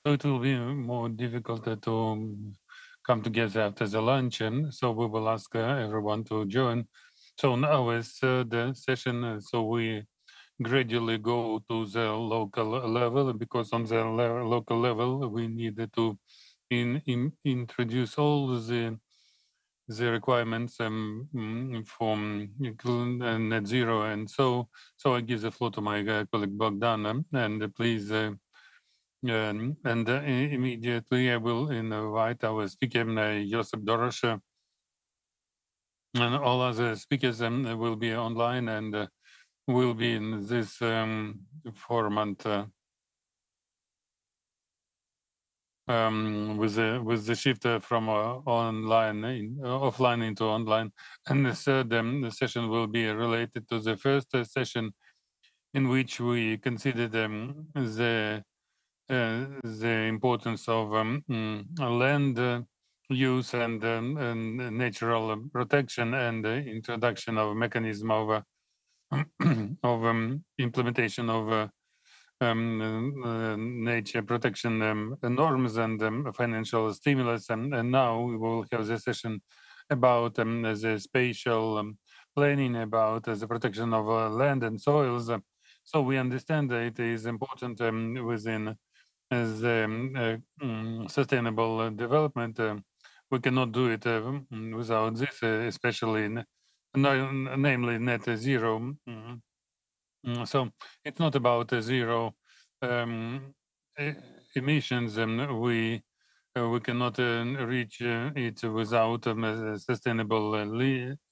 So it will be more difficult to come together after the luncheon. So we will ask everyone to join. So now is the session. So we gradually go to the local level, because on the local level we needed to introduce all the requirements from net zero. And so I give the floor to my colleague Bogdan, and please immediately I will invite our speaker Yosyp Dorosh, and all other speakers will be online and will be in this format with the shift from offline into online. And the third session will be related to the first session, in which we considered the importance of land use and natural protection, and introduction of mechanism of implementation of nature protection norms and financial stimulus. And now we will have the session about the spatial planning, about the protection of land and soils. So we understand that it is important within the sustainable development. We cannot do it without this, especially namely net zero. So it's not about zero emissions, and we cannot reach it without a sustainable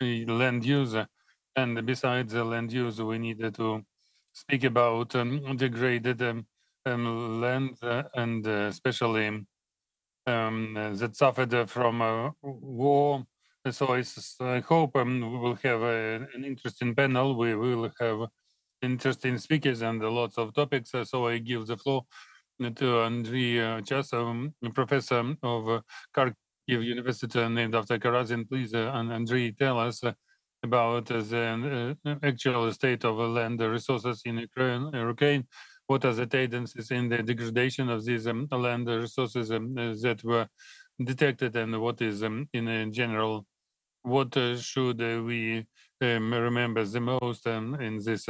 land use. And besides the land use, we need to speak about degraded land, and especially that suffered from war. So I hope we will have an interesting panel. We will have interesting speakers and lots of topics. So I give the floor to Andrii Achasov, professor of Kharkiv University, named after Karazin. Please, Andrii, tell us about the actual state of land resources in Ukraine. What are the tendencies in the degradation of these land resources that were detected, and what is in general, what should we remember the most in this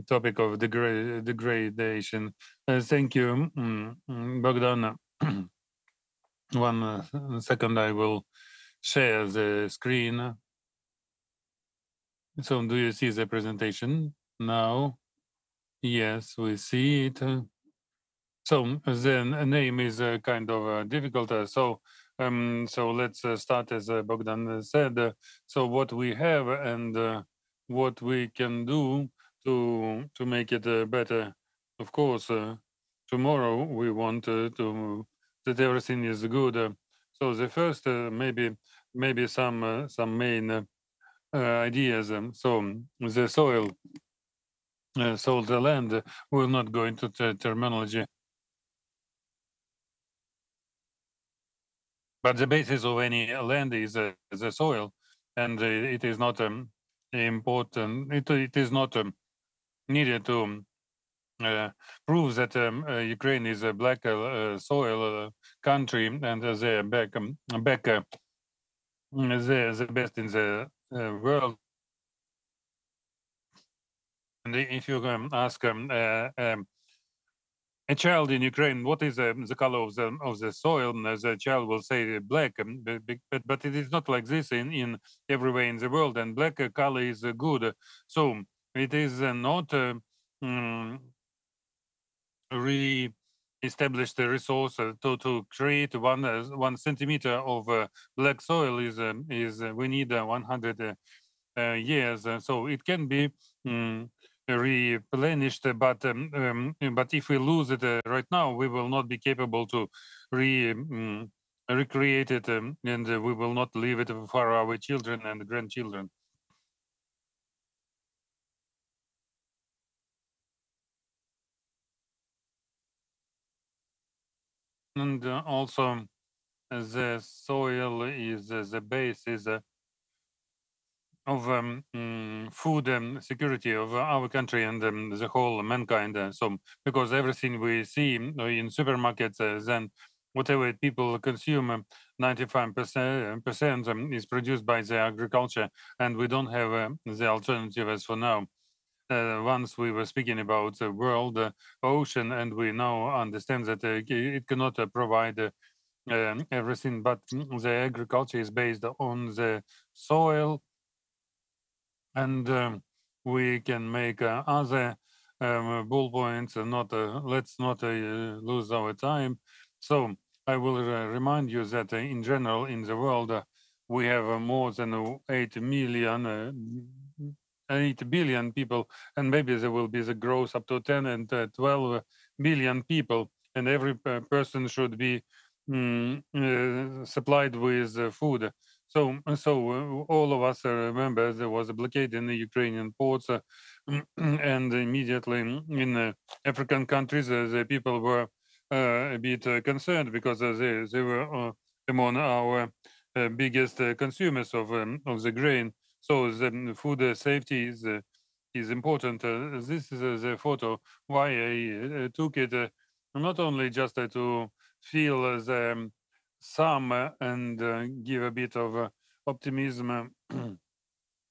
topic of degradation? Thank you, Bogdan. 1 second, I will share the screen. So do you see the presentation now? Yes, we see it. So the name is kind of difficult. So let's start, as Bogdan said. So what we have and what we can do to make it better. Of course, tomorrow we want that everything is good. So the first maybe some main ideas. So the soil. So the land, we're not going to terminology, but the basis of any land is the soil, and it is not important. It is not needed to prove that Ukraine is a black soil country, and they're back the best in the world. And if you ask a child in Ukraine, what is the color of the soil? The child will say black, but it is not like this in everywhere in the world. And black color is good, so it is not re-establish the resource to create 1 centimeter of black soil is we need 100 years. So it can be replenished, but if we lose it right now, we will not be capable to recreate it, and we will not leave it for our children and grandchildren. And also, the soil is the base, is food security of our country and the whole mankind. So because everything we see in supermarkets, then whatever people consume, 95% is produced by the agriculture, and we don't have the alternative as for now. Once we were speaking about the world ocean, and we now understand that it cannot provide everything, but the agriculture is based on the soil, and we can make other bull points. Not let's not lose our time. So I will remind you that in general in the world we have more than 8 billion people, and maybe there will be the growth up to 10 and 12 billion people, and every person should be supplied with food. So all of us remember there was a blockade in the Ukrainian ports, and immediately in African countries, the people were a bit concerned because they were among our biggest consumers of the grain. So the food safety is important. This is the photo. Why I took it, not only just to feel the sun and give a bit of optimism.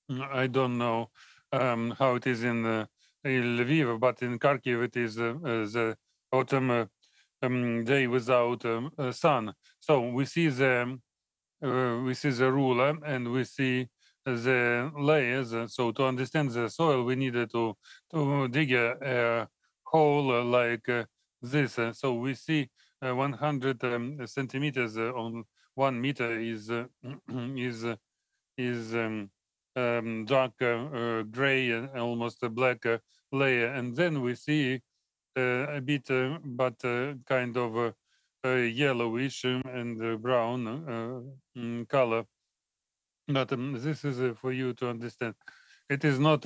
I don't know how it is in Lviv, but in Kharkiv it is the autumn day without sun. So we see the ruler and we see the layers. So to understand the soil, we needed to dig a hole like this. So we see 100 centimeters on 1 meter is dark gray and almost a black layer, and then we see a bit, but kind of yellowish and brown color. But this is for you to understand. It is not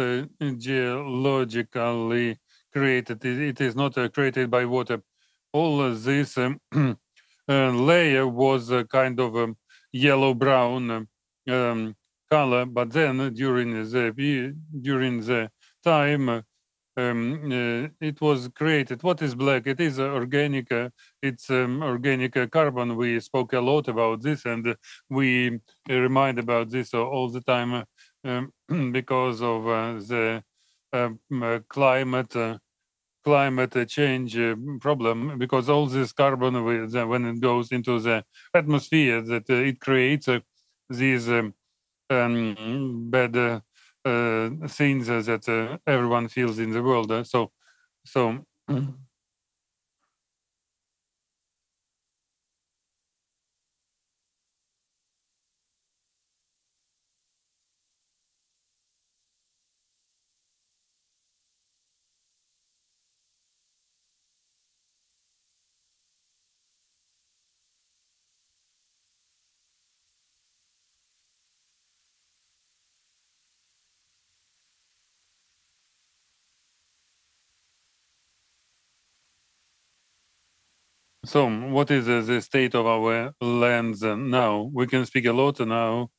geologically created. It is not created by water. All this layer was kind of yellow-brown color, but then during the time it was created. What is black? It is organic. It's organic carbon. We spoke a lot about this, and we remind about this all the time because of the climate change problem. Because all this carbon, when it goes into the atmosphere, that it creates these bad things that everyone feels in the world. So what is the state of our lands now? We can speak a lot now,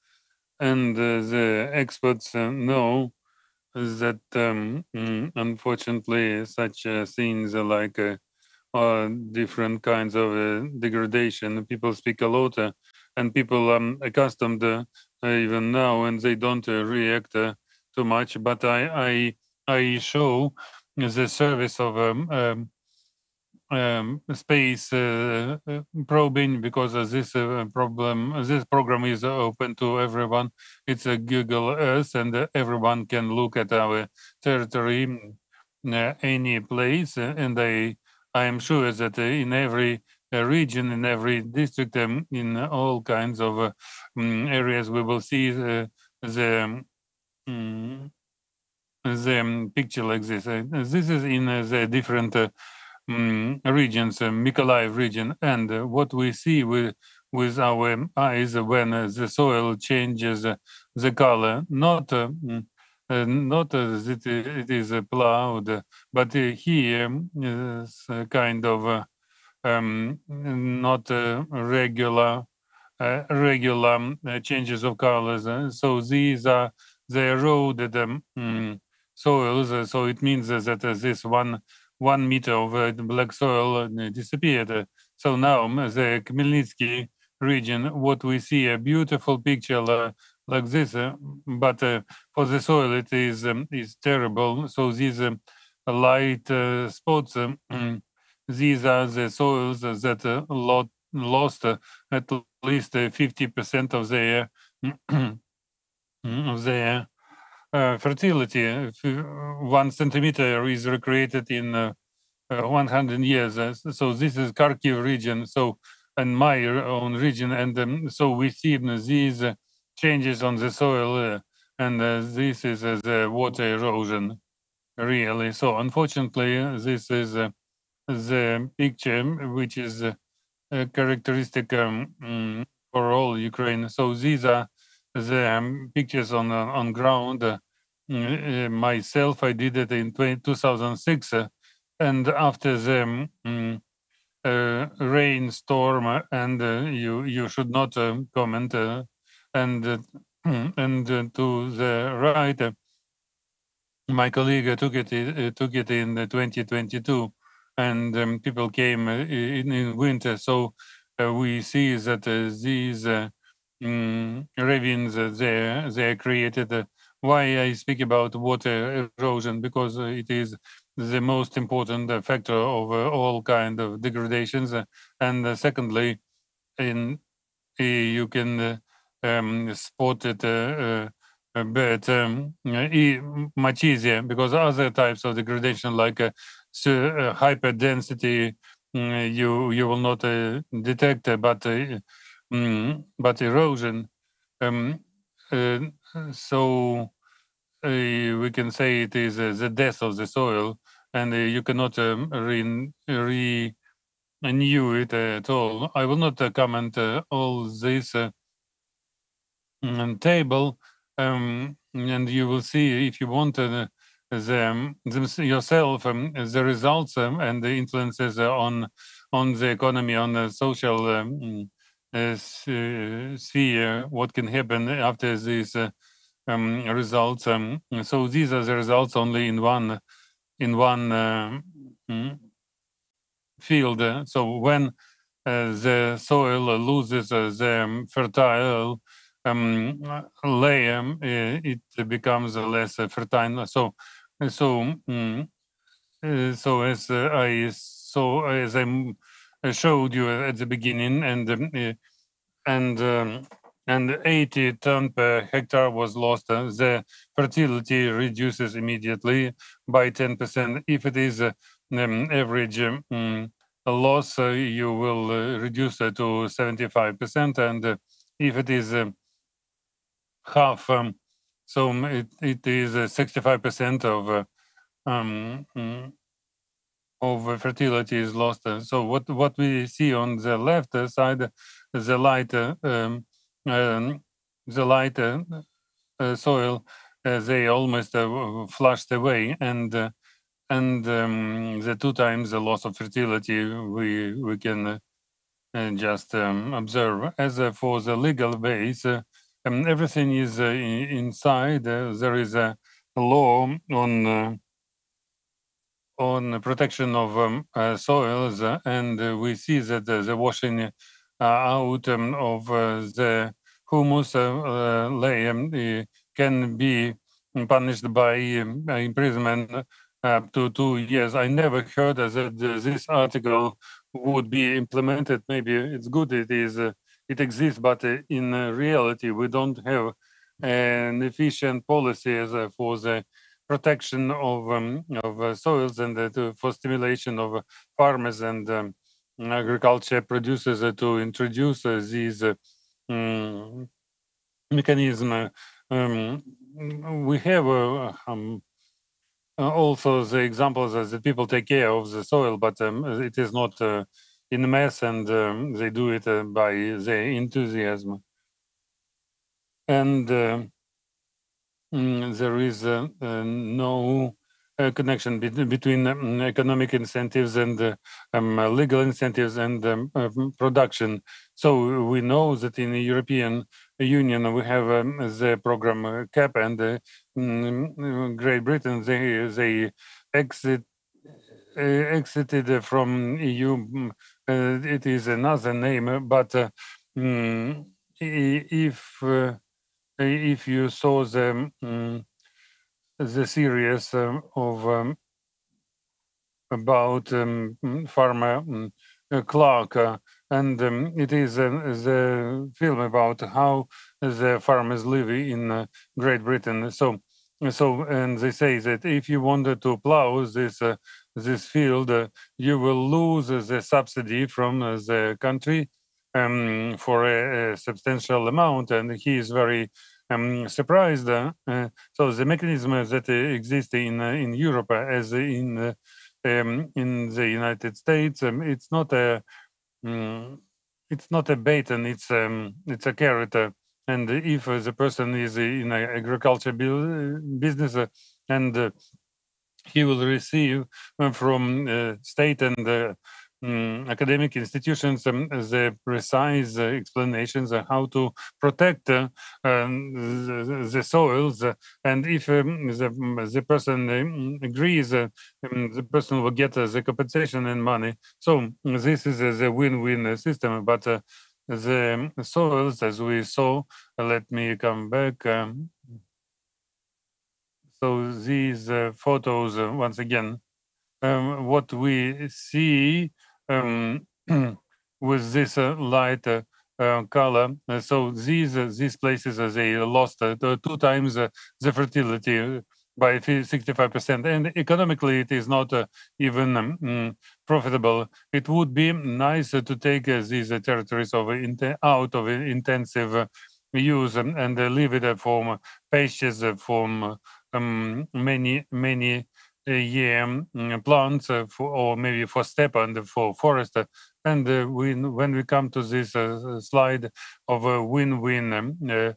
and the experts know that unfortunately such things like different kinds of degradation. People speak a lot, and people accustomed even now, and they don't react too much. But I show the service of space probing, because this program is open to everyone. It's a Google Earth, and everyone can look at our territory, any place, and I am sure that in every region, in every district, in all kinds of areas, we will see the picture like this. This is in the different regions, Mykolaiv region, and what we see with our eyes when the soil changes the color, not as it is plowed, but here is kind of not regular changes of colors. So these are they eroded soils. So it means that this 1 meter of black soil disappeared. So now the Khmelnytsky region, what we see, a beautiful picture like this, but for the soil it is terrible. So these light spots, these are the soils that lost at least 50% of their fertility. 1 centimeter is recreated in 100 years. So this is Kharkiv region. So and my own region, and so we see these changes on the soil, and this is the water erosion, really. So unfortunately, this is the picture which is characteristic for all Ukraine. So these are the pictures on ground. Myself, I did it in 2006, and after the rainstorm, and you should not comment. And to the right, my colleague took it in 2022, and people came in winter. So we see that these ravines they created. Why I speak about water erosion? Because it is the most important factor of all kind of degradations. And secondly, you can spot it but much easier, because other types of degradation like hyperdensity you will not detect, but erosion. So we can say it is the death of the soil, and you cannot renew it at all. I will not comment all this table, and you will see, if you want, yourself the results and the influences on the economy, on the social sphere, what can happen after these results. So these are the results only in one field. So when the soil loses the fertile layer, it becomes less fertile. So as I showed you at the beginning, and 80 tons per hectare was lost. The fertility reduces immediately by 10%. If it is average loss, you will reduce it to 75%, and if it is half, so it is 65% of fertility is lost. So what we see on the left side, the light soil, they almost flushed away, and the 2 times the loss of fertility we can just observe. As for the legal base, everything is inside. There is a law on protection of soils, and we see that the washing out of the humus layer can be punished by imprisonment up to 2 years. I never heard that this article would be implemented. Maybe it's good it exists, but in reality we don't have an efficient policy for the protection of soils, and for stimulation of farmers and agriculture producers to introduce these mechanism. We have also the examples that people take care of the soil, but it is not in mass, and they do it by their enthusiasm. And there is no connection between economic incentives and legal incentives and production. So we know that in the European Union we have the program CAP, and Great Britain they exited from EU. It is another name, but if you saw the series of about farmer Clark, and it is the film about how the farmers live in Great Britain. So, and they say that if you wanted to plow this field, you will lose the subsidy from the country for a substantial amount, and he is very surprised. So the mechanism that exists in Europe, as in the United States, it's not a bait, and it's a carrot. And if the person is in agriculture business, and he will receive from state and academic institutions the precise explanations on how to protect the soils, and if the person agrees, the person will get the compensation and money. So this is a win-win system. But the soils, as we saw, let me come back. So these photos, once again, what we see with this light color. So these places, they lost 2 times the fertility by 65%, and economically it is not even profitable. It would be nice to take these territories out of intensive use and leave it for pastures, for many plants, or maybe for steppe and for forest. And when we come to this slide of a win-win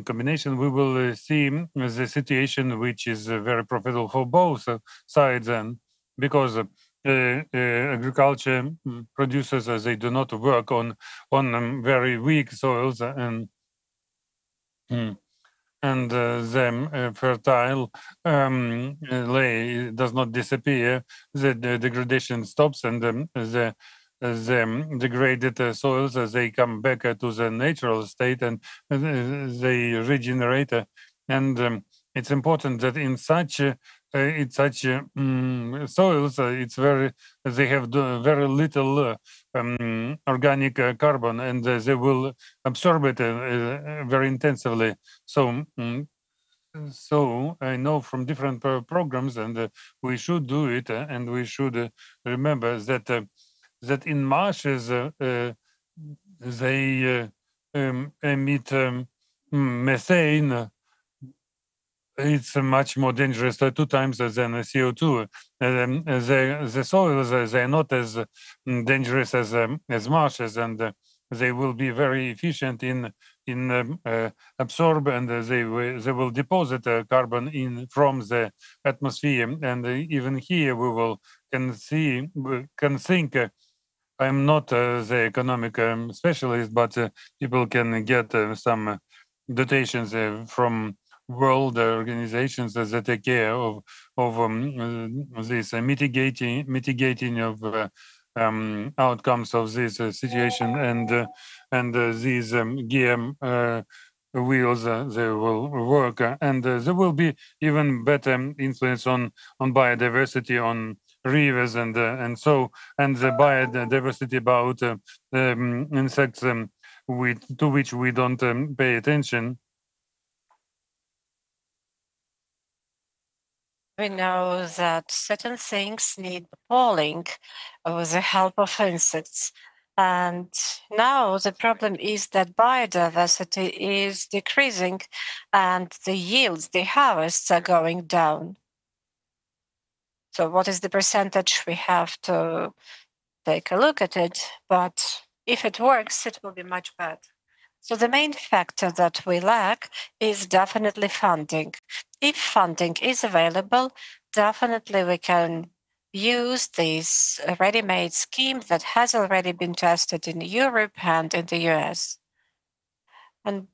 combination, we will see the situation which is very profitable for both sides, and because agriculture producers, they do not work on very weak soils, and the fertile lay does not disappear. The degradation stops, and the degraded soils, they come back to the natural state, and they regenerate. And it's important that in such soils, they have very little organic carbon, and they will absorb it very intensively. So so I know from different programs, and we should do it, and we should remember that that in marshes they emit methane. It's much more dangerous, 2 times than CO2. The soils, they're not as dangerous as marshes, and they will be very efficient in absorb, and they will deposit carbon from the atmosphere. And even here we can think. I'm not the economic specialist, but people can get some dotations from world organizations that take care of this mitigating of outcomes of this situation, and these gear wheels, they will work, and there will be even better influence on biodiversity, on rivers, and the biodiversity about insects to which we don't pay attention. We know that certain things need polling with the help of insects. And now the problem is that biodiversity is decreasing and the yields, the harvests are going down. So what is the percentage? We have to take a look at it, but if it works, it will be much better. So the main factor that we lack is definitely funding. If funding is available, definitely we can use this ready-made scheme that has already been tested in Europe and in the US. And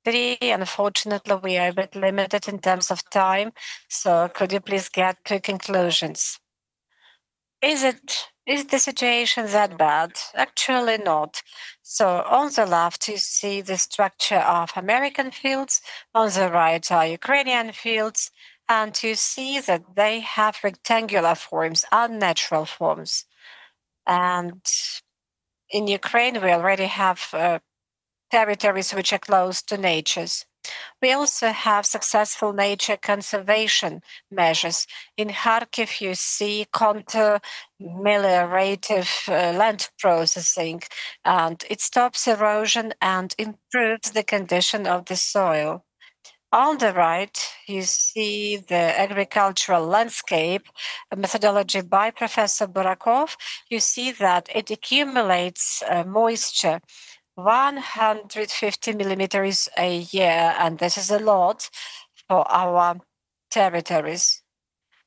three, unfortunately, we are a bit limited in terms of time. So could you please get to conclusions? Is the situation that bad? Actually not. So on the left, you see the structure of American fields. On the right are Ukrainian fields. And you see that they have rectangular forms, unnatural forms. And in Ukraine, we already have territories which are close to nature's. We also have successful nature conservation measures. In Kharkiv, you see contour meliorative land processing, and it stops erosion and improves the condition of the soil. On the right, you see the agricultural landscape a methodology by Professor Burakov. You see that it accumulates moisture 150 millimeters a year, and this is a lot for our territories.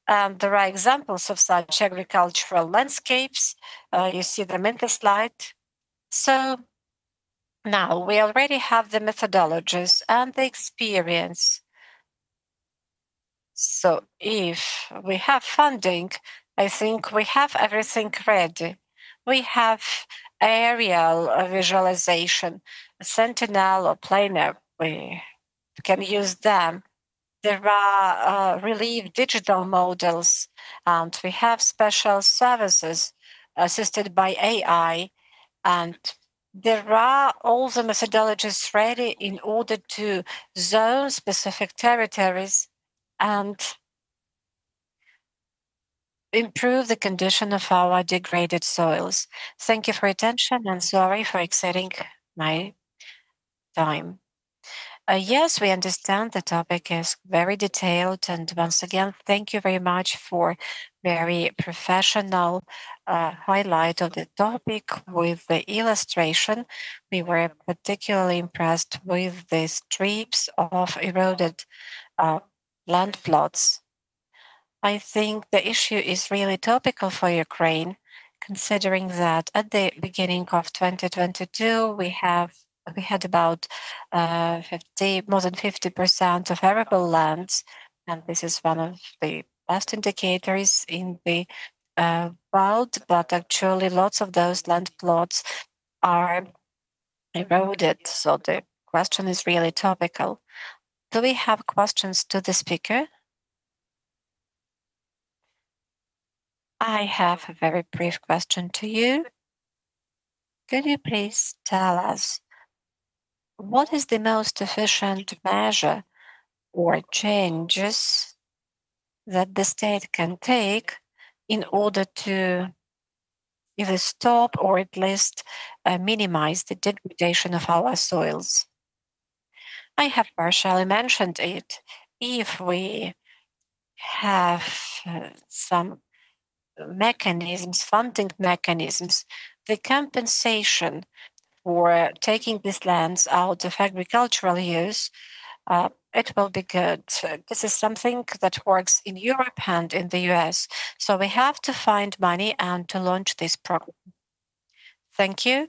And there are examples of such agricultural landscapes. You see them in the slide. So now we already have the methodologies and the experience. So if we have funding, I think we have everything ready. We have aerial visualization, Sentinel or Planer. We can use them. There are relief digital models, and we have special services assisted by AI. And there are all the methodologies ready in order to zone specific territories and improve the condition of our degraded soils. Thank you for your attention and sorry for exceeding my time. Yes, we understand the topic is very detailed. And once again, thank you very much for very professional highlight of the topic with the illustration. We were particularly impressed with the strips of eroded land plots. I think the issue is really topical for Ukraine, considering that at the beginning of 2022, we had about more than 50% of arable lands, and this is one of the best indicators in the world. But actually, lots of those land plots are eroded, so the question is really topical. Do we have questions to the speaker? I have a very brief question to you. Could you please tell us what is the most efficient measure or changes that the state can take in order to either stop or at least minimize the degradation of our soils? I have partially mentioned it. If we have some mechanisms, funding mechanisms, the compensation for taking these lands out of agricultural use, it will be good. This is something that works in Europe and in the US. So we have to find money and to launch this program. Thank you.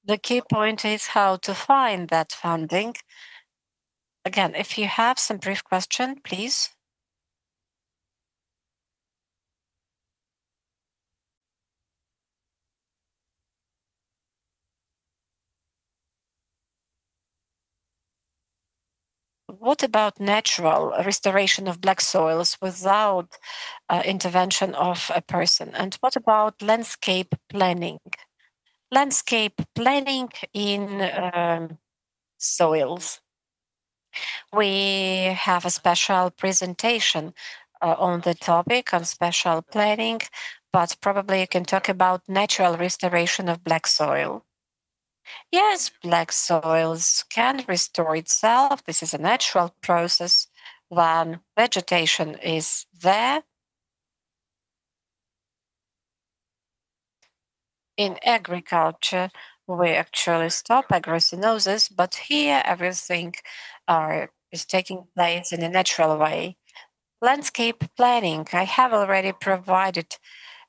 The key point is how to find that funding. Again, if you have some brief question, please. What about natural restoration of black soils without intervention of a person? And what about landscape planning? Landscape planning in soils. We have a special presentation on the topic on special planning, but probably you can talk about natural restoration of black soil. Yes, black soils can restore itself. This is a natural process when vegetation is there. In agriculture, we actually stop agrocinosis, but here everything is taking place in a natural way. Landscape planning. I have already provided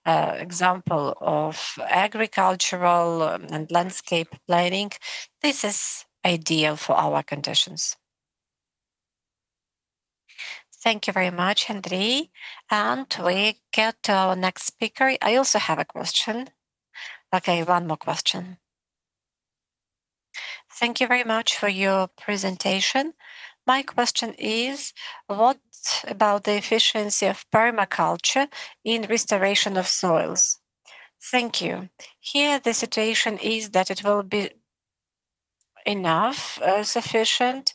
example of agricultural and landscape planning. This is ideal for our conditions. Thank you very much, Andrii. And we get to our next speaker. I also have a question. Okay, one more question. Thank you very much for your presentation. My question is, what about the efficiency of permaculture in restoration of soils? Thank you. Here, the situation is that it will be enough, sufficient,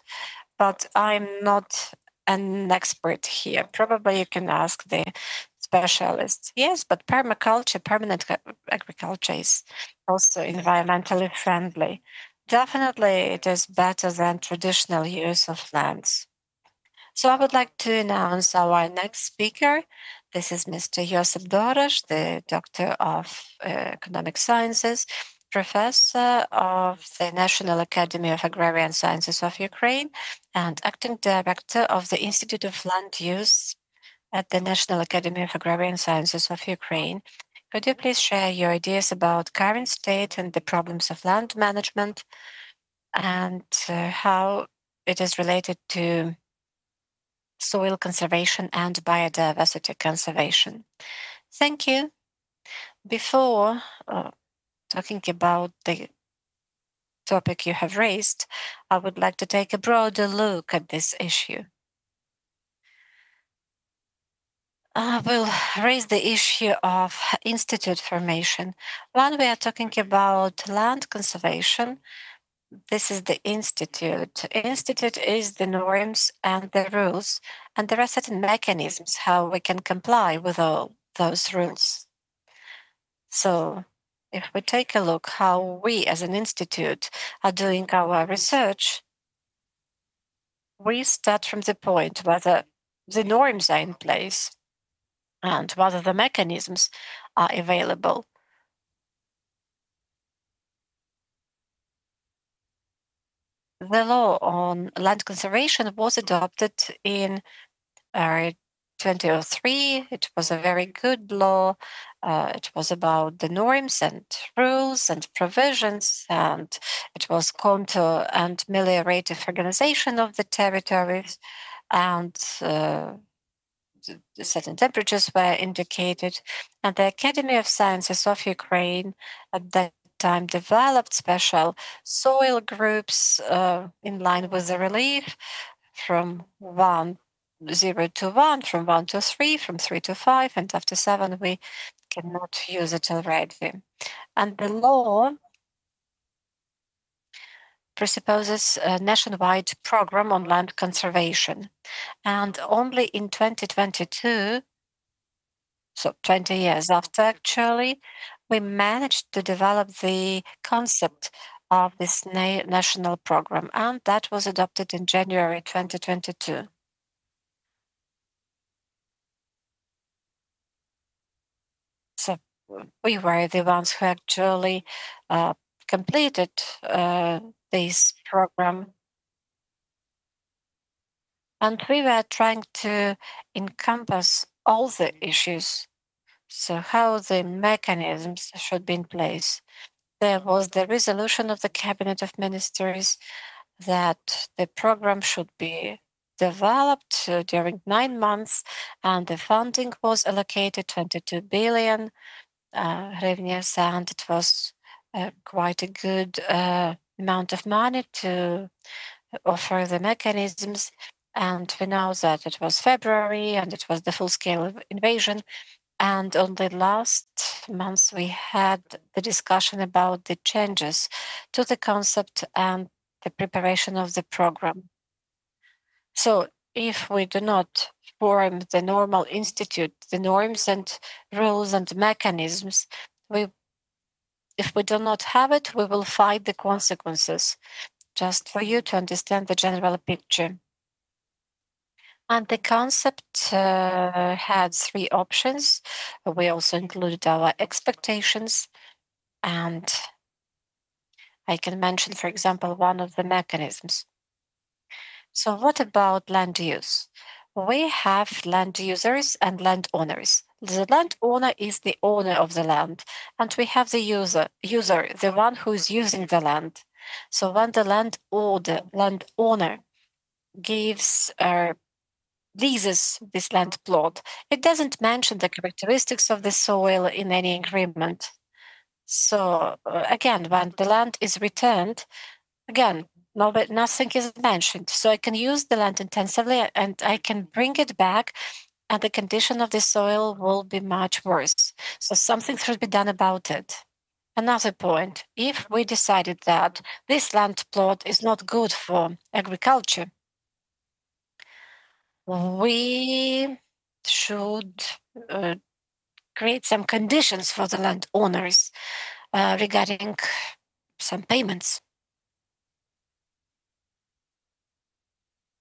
but I'm not an expert here. Probably you can ask the specialists. Yes, but permaculture, permanent agriculture is also environmentally friendly. Definitely, it is better than traditional use of lands. So I would like to announce our next speaker. This is Mr. Yosyp Dorosh, the Doctor of Economic Sciences, Professor of the National Academy of Agrarian Sciences of Ukraine, and Acting Director of the Institute of Land Use at the National Academy of Agrarian Sciences of Ukraine. Could you please share your ideas about current state and the problems of land management and how it is related to soil conservation and biodiversity conservation? Thank you. Before talking about the topic you have raised, I would like to take a broader look at this issue. I will raise the issue of institute formation. When we are talking about land conservation, this is the institute. Institute is the norms and the rules, and there are certain mechanisms how we can comply with all those rules. So if we take a look how we as an institute are doing our research, we start from the point whether the norms are in place and whether the mechanisms are available. The law on land conservation was adopted in 2003. It was a very good law. It was about the norms and rules and provisions, and it was contour and meliorative organization of the territories, and certain temperatures were indicated. And the Academy of Sciences of Ukraine at that time developed special soil groups in line with the relief from 0 to 1, from 1 to 3, from 3 to 5, and after 7 we cannot use it already. And the law presupposes a nationwide program on land conservation. And only in 2022, so 20 years after actually, we managed to develop the concept of this national program, and that was adopted in January 2022. So we were the ones who actually completed this program. And we were trying to encompass all the issues. So, how the mechanisms should be in place. There was the resolution of the Cabinet of Ministers that the program should be developed during 9 months, and the funding was allocated 22 billion hryvnias, and it was quite a good amount of money to offer the mechanisms. And we know that it was February and it was the full scale invasion. And only last month we had the discussion about the changes to the concept and the preparation of the program. So if we do not form the normal institute, the norms and rules and mechanisms, if we do not have it, we will fight the consequences. Just for you to understand the general picture. And the concept had 3 options. We also included our expectations. And I can mention, for example, one of the mechanisms. So, what about land use? We have land users and landowners. The landowner is the owner of the land, and we have the user, the one who is using the land. So when the landowner gives leases this land plot, it doesn't mention the characteristics of the soil in any agreement. So again, when the land is returned, again, nothing is mentioned. So I can use the land intensively and I can bring it back, and the condition of the soil will be much worse. So something should be done about it. Another point, if we decided that this land plot is not good for agriculture, we should create some conditions for the landowners regarding some payments.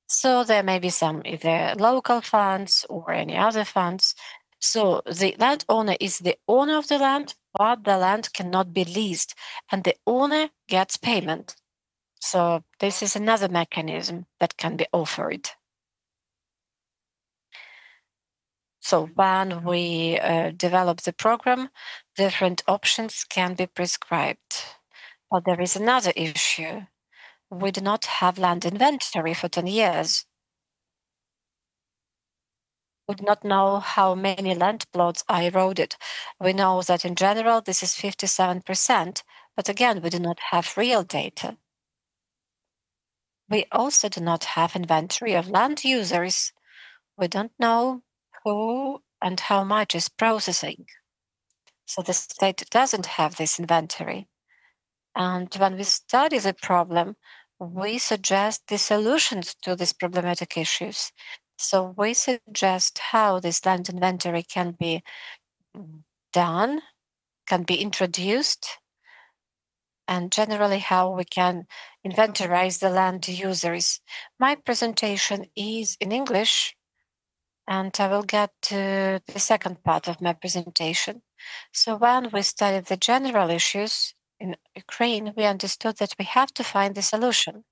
So there may be some either local funds or any other funds. So the landowner is the owner of the land, but the land cannot be leased, and the owner gets payment. So this is another mechanism that can be offered. So when we develop the program, different options can be prescribed. But there is another issue. We do not have land inventory for 10 years. We do not know how many land plots are eroded. We know that in general, this is 57%, but again, we do not have real data. We also do not have inventory of land users. We don't know who and how much is processing. So the state doesn't have this inventory. And when we study the problem, we suggest the solutions to these problematic issues. So we suggest how this land inventory can be done, can be introduced, and generally how we can inventorize the land users. My presentation is in English, and I will get to the second part of my presentation. So when we studied the general issues in Ukraine, we understood that we have to find the solution.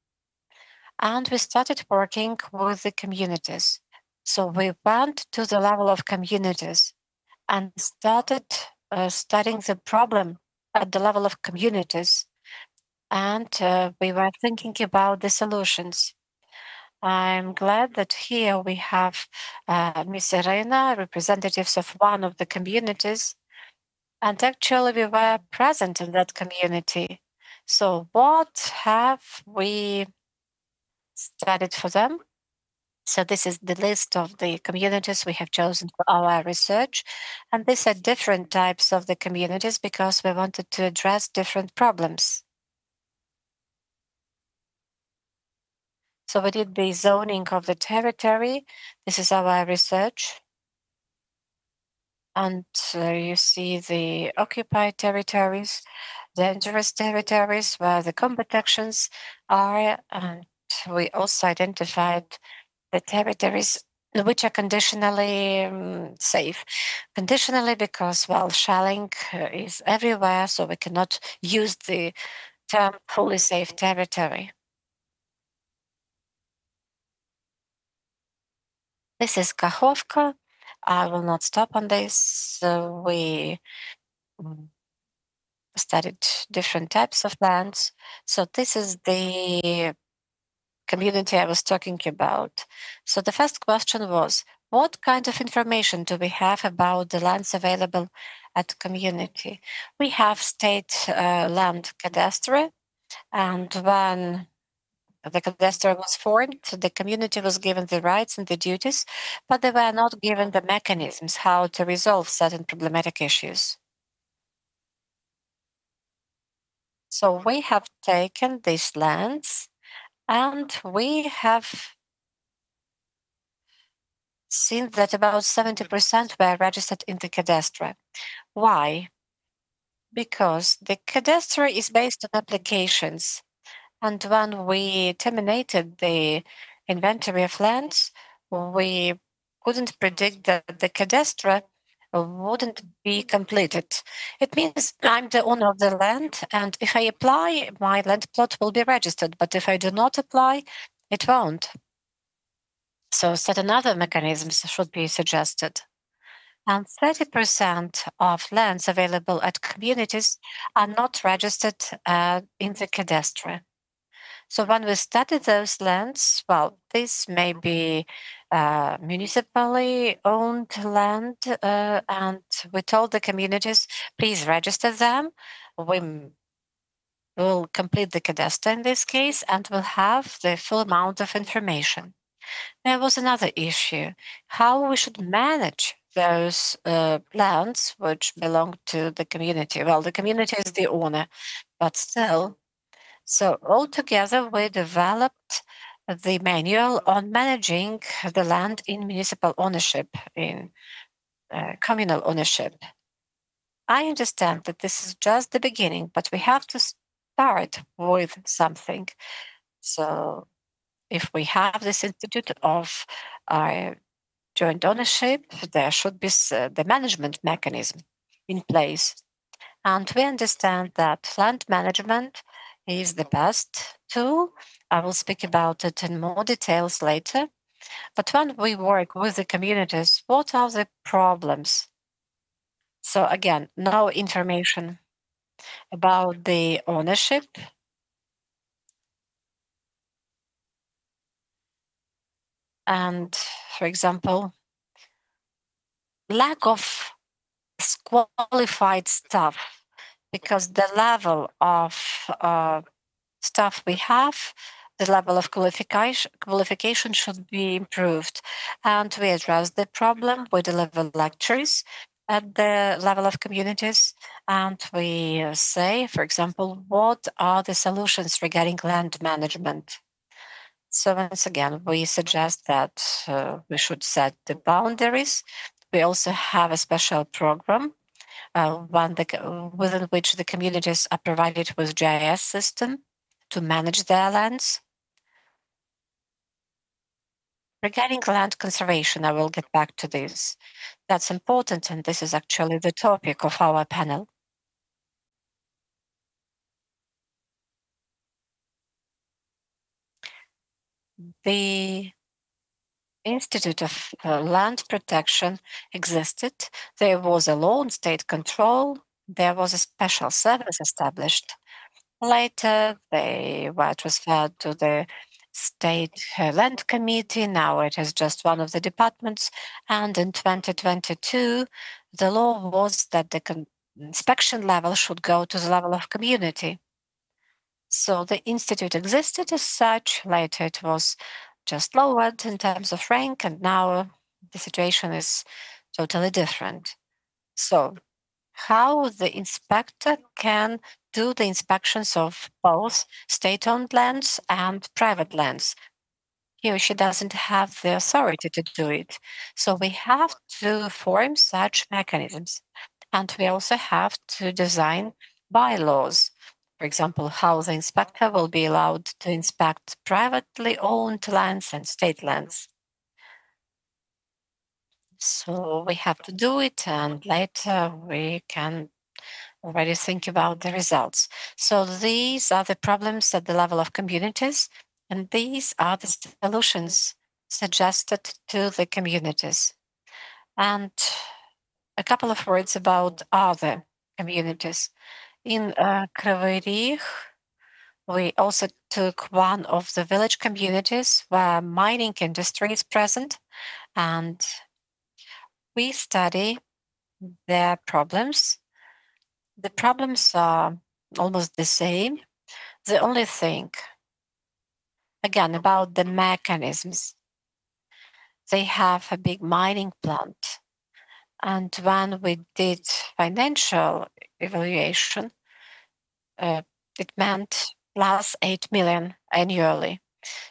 And we started working with the communities. So we went to the level of communities and started studying the problem at the level of communities. And we were thinking about the solutions. I'm glad that here we have Ms. Irina, representatives of one of the communities. And actually, we were present in that community. So, what have we studied for them? So, this is the list of the communities we have chosen for our research. And these are different types of the communities because we wanted to address different problems. So, we did the zoning of the territory. This is our research. And you see the occupied territories, dangerous territories where the combat actions are. And we also identified the territories which are conditionally safe. Conditionally because, well, shelling is everywhere, so we cannot use the term fully safe territory. This is Kakhovka. I will not stop on this. So we studied different types of lands. So this is the community I was talking about. So the first question was, what kind of information do we have about the lands available at community? We have state land cadastre, and when the cadastre was formed, the community was given the rights and the duties, but they were not given the mechanisms how to resolve certain problematic issues. So we have taken these lands and we have seen that about 70% were registered in the cadastre. Why? Because the cadastre is based on applications. And when we terminated the inventory of lands, we couldn't predict that the cadastre wouldn't be completed. It means I'm the owner of the land, and if I apply, my land plot will be registered. But if I do not apply, it won't. So certain other mechanisms should be suggested. And 30% of lands available at communities are not registered in the cadastre. So when we study those lands, well, this may be municipally owned land, and we told the communities, please register them. We will complete the cadastre in this case, and we'll have the full amount of information. There was another issue, how we should manage those lands which belong to the community. Well, the community is the owner, but still. So altogether, we developed the manual on managing the land in municipal ownership, in communal ownership. I understand that this is just the beginning, but we have to start with something. So if we have this institute of joint ownership, there should be the management mechanism in place. And we understand that land management is the best tool. I will speak about it in more details later. But when we work with the communities, what are the problems? So again, no information about the ownership. And for example, lack of qualified staff, because the level of staff we have, the level of qualification should be improved. And we address the problem. We deliver lectures at the level of communities, and we say, for example, what are the solutions regarding land management? So once again, we suggest that we should set the boundaries. We also have a special program within which the communities are provided with GIS system to manage their lands. Regarding land conservation, I will get back to this. That's important, and this is actually the topic of our panel. The Institute of Land Protection existed. There was a law on state control. There was a special service established. Later, they were transferred to the State Land Committee. Now it is just one of the departments. And in 2022, the law was that the inspection level should go to the level of community. So the institute existed as such. Later, it was just lowered in terms of rank, and now the situation is totally different. So, how the inspector can do the inspections of both state-owned lands and private lands? He or she doesn't have the authority to do it. So we have to form such mechanisms. And we also have to design bylaws. For example, how the inspector will be allowed to inspect privately owned lands and state lands. So we have to do it, and later we can already think about the results. So these are the problems at the level of communities, and these are the solutions suggested to the communities. And a couple of words about other communities. In Kryvyi Rih, we also took one of the village communities where mining industry is present, and we study their problems. The problems are almost the same. The only thing, again, about the mechanisms, they have a big mining plant. And when we did financial evaluation, it meant plus 8 million annually.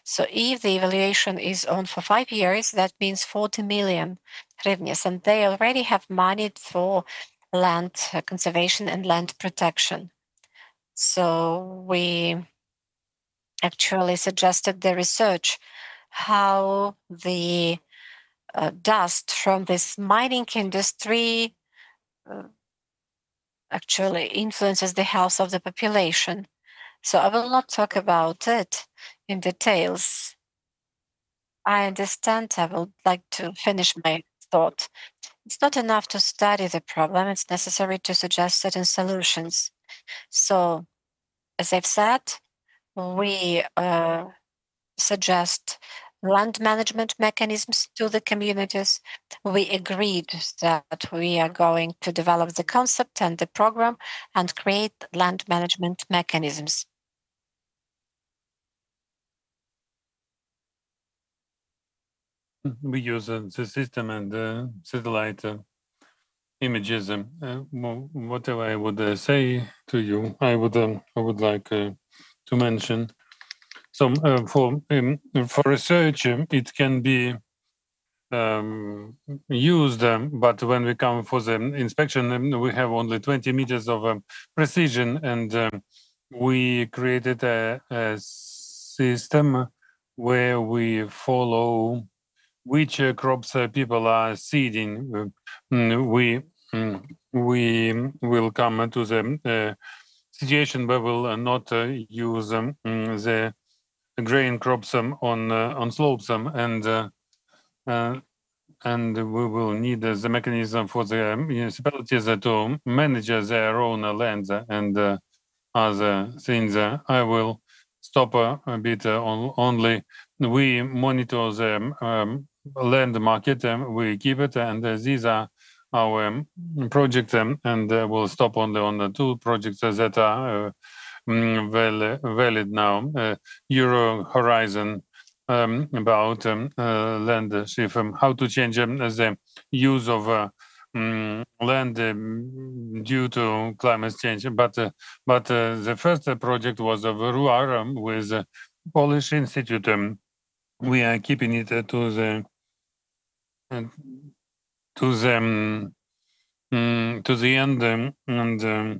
So if the evaluation is on for 5 years, that means 40 million hryvnias, and they already have money for land conservation and land protection. So we actually suggested the research how the dust from this mining industry actually influences the health of the population. So I will not talk about it in details. I understand. I would like to finish my thought. It's not enough to study the problem, it's necessary to suggest certain solutions. So, as I've said, we suggest land management mechanisms to the communities. We agreed that we are going to develop the concept and the program and create land management mechanisms. We use the system and satellite images. Whatever I would say to you, I would like to mention. So for research, it can be used, but when we come for the inspection, we have only 20 meters of precision, and we created a system where we follow which crops people are seeding. We will come to the situation where we'll not use the grain crops on slopes, and we will need the mechanism for the municipalities to manage their own lands and other things. I will stop a bit only. We monitor the land market, we keep it, and these are our projects, and we'll stop only on the 2 projects that are valid now. Euro Horizon, about land shift, how to change the use of land due to climate change. But the first project was of RUAR with Polish Institute. We are keeping it to the end, and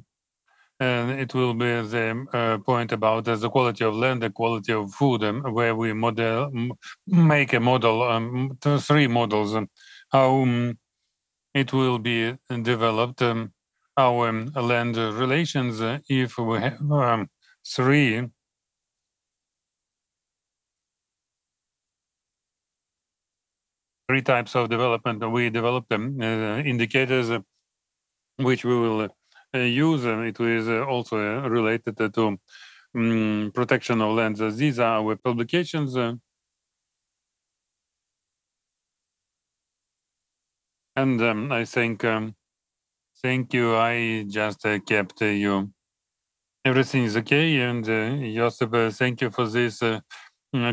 it will be the point about the quality of land, the quality of food, where we make a model, 3 models, how it will be developed, our land relations, if we have 3 types of development. We developed indicators which we will use. It is also related to protection of lands. These are our publications. And I think, thank you. I just kept you. Everything is okay. And Yosyp, thank you for this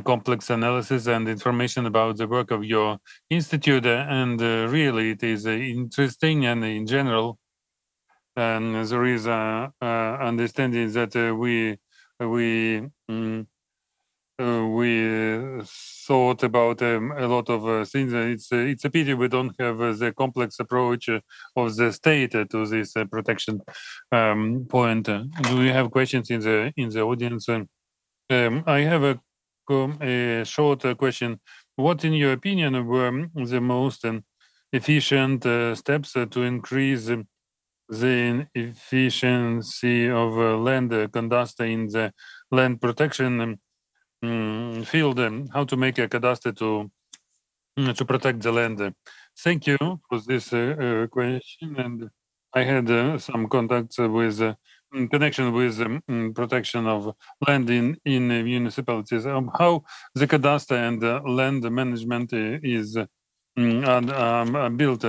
complex analysis and information about the work of your institute. And really, it is interesting, and in general, and there is understanding that we thought about a lot of things. It's a pity we don't have the complex approach of the state to this protection point. Do you have questions in the audience? I have a short question. What, in your opinion, were the most efficient steps to increase the efficiency of land cadastre in the land protection field? How to make a cadastre to protect the land? Thank you for this question. And I had some contacts with connection with protection of land in municipalities. How the cadastre and land management is built.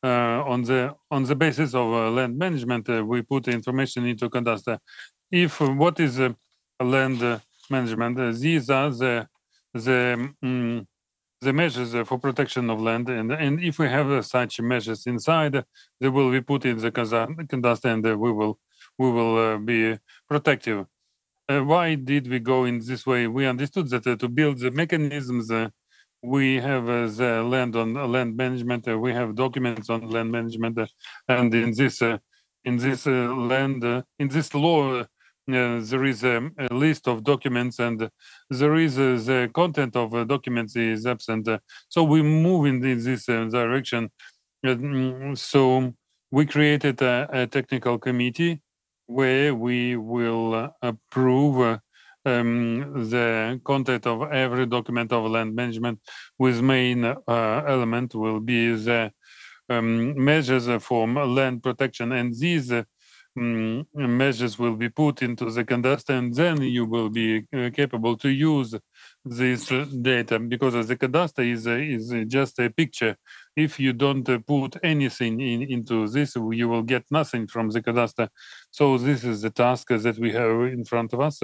On the basis of land management, we put information into cadastre. If what is land management? These are the measures for protection of land, and if we have such measures inside, they will be put in the cadastre, and we will be protective. Why did we go in this way? We understood that to build the mechanisms, we have the land on land management. We have documents on land management, and in this land, in this law, there is a list of documents, and there is the content of documents is absent. So we move in this direction. So we created a technical committee where we will approve the content of every document of land management, with main element will be the measures for land protection, and these measures will be put into the cadastre, and then you will be capable to use this data, because the cadastre is just a picture. If you don't put anything into this, you will get nothing from the cadastre. So this is the task that we have in front of us.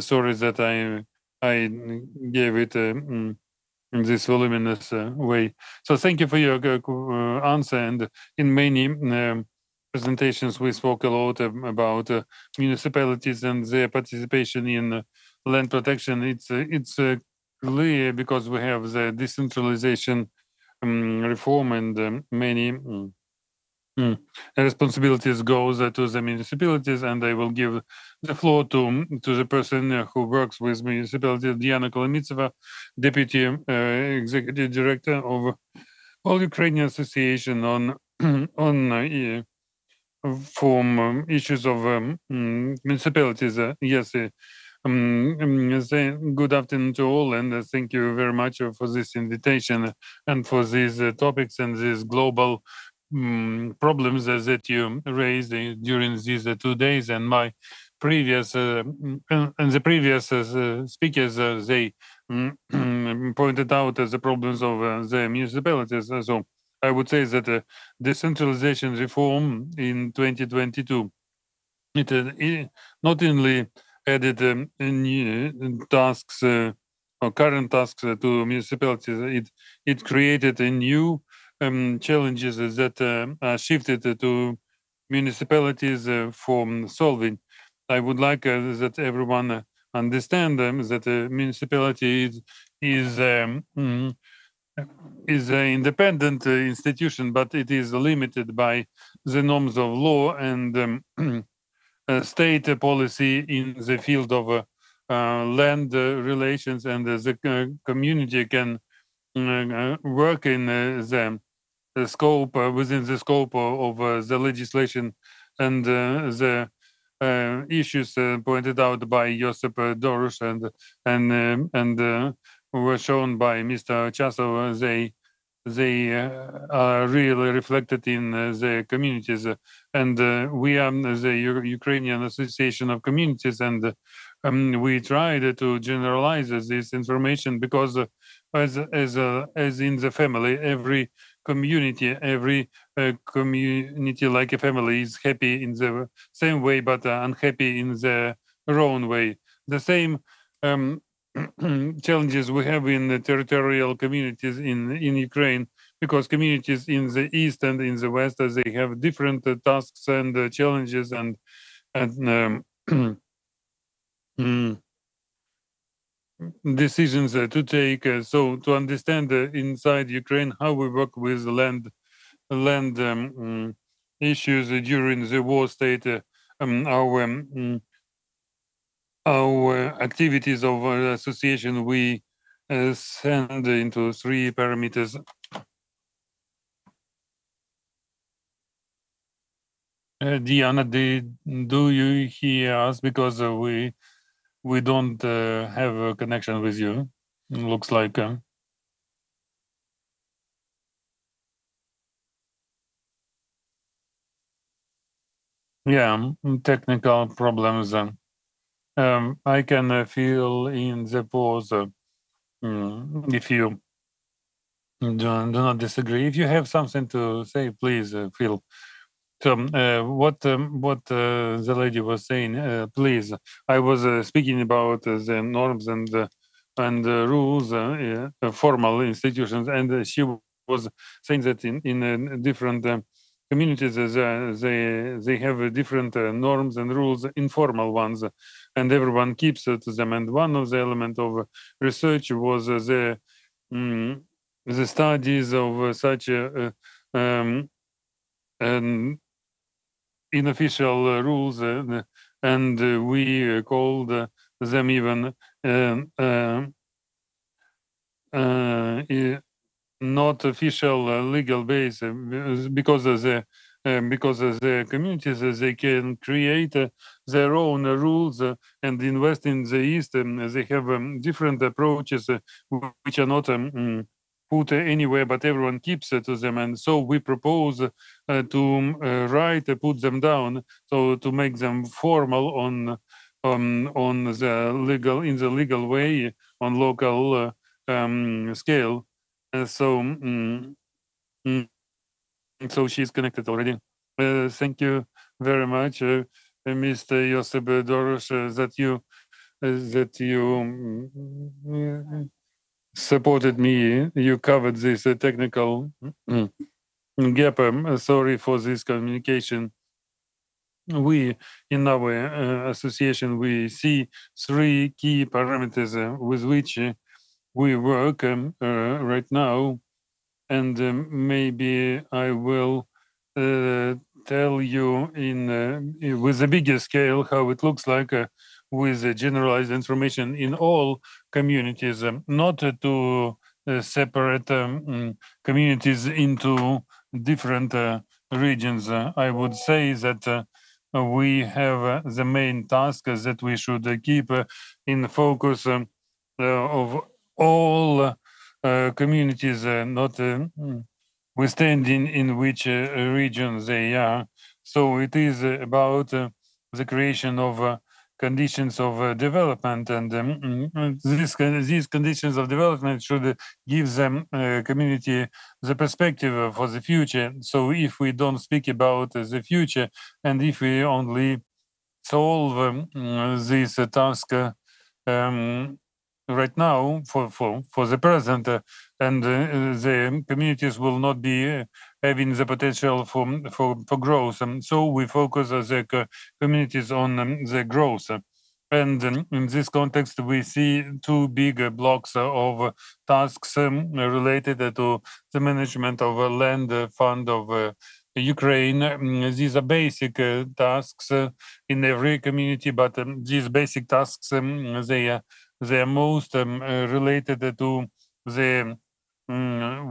Sorry that I gave it in this voluminous way. So thank you for your answer. And in many presentations, we spoke a lot about municipalities and their participation in land protection. It's clear because we have the decentralization reform, and many responsibilities goes to the municipalities, and I will give the floor to the person who works with municipalities, Diana Kolomiytseva, Deputy Executive Director of All-Ukrainian Association on from issues of municipalities. Yes. Good afternoon to all, and thank you very much for this invitation and for these topics and these global problems that you raised during these 2 days. And my previous and the previous speakers, they pointed out the problems of the municipalities. So I would say that decentralization reform in 2022, it not only added new tasks or current tasks to municipalities, it created a new challenges that are shifted to municipalities for solving. I would like that everyone understand that a municipality is an independent institution, but it is limited by the norms of law and state policy in the field of land relations, and the community can work in the scope within the scope of the legislation and the issues pointed out by Yosyp Dorosh and were shown by Mr. Achasov. They are really reflected in the communities, and we are the Ukrainian Association of Communities, and we tried to generalize this information, because as in the family, every community like a family is happy in the same way, but unhappy in their own way. The same challenges we have in the territorial communities in Ukraine, because communities in the east and in the west, they have different tasks and challenges and decisions to take. So to understand inside Ukraine how we work with land issues during the war state, our activities of association, we send into 3 parameters. Diana, do you hear us? Because we don't have a connection with you. Looks like. Yeah, technical problems. I can feel in the pause. If you do not disagree, if you have something to say, please feel. So what the lady was saying, please. I was speaking about the norms and rules, formal institutions, and she was saying that in different communities, they have different norms and rules, informal ones, and everyone keeps to them. And one of the elements of research was the studies of such unofficial rules, and we called them even not official legal base, because the because the communities they can create their own rules and invest in the East. They have different approaches which are not put anywhere, but everyone keeps to them. And so we propose to put them down, so to make them formal on the legal way on local scale. So she's connected already. Thank you very much, Mr. Yosyp Dorosh, that you supported me. You covered this technical gap. Sorry for this communication. We, in our association, we see three key parameters with which we work right now, and maybe I will tell you with a bigger scale how it looks like with generalized information in all communities, not to separate communities into different regions. I would say that we have the main task that we should keep in focus of all communities, not withstanding in which region they are. So it is about the creation of conditions of development, and these conditions of development should give them community the perspective for the future. So if we don't speak about the future, and if we only solve this task right now for the present, and the communities will not be having the potential for growth. So we focus as communities on the growth. And in this context, we see two big blocks of tasks related to the management of a land fund of Ukraine. These are basic tasks in every community, but these basic tasks, they are most related to the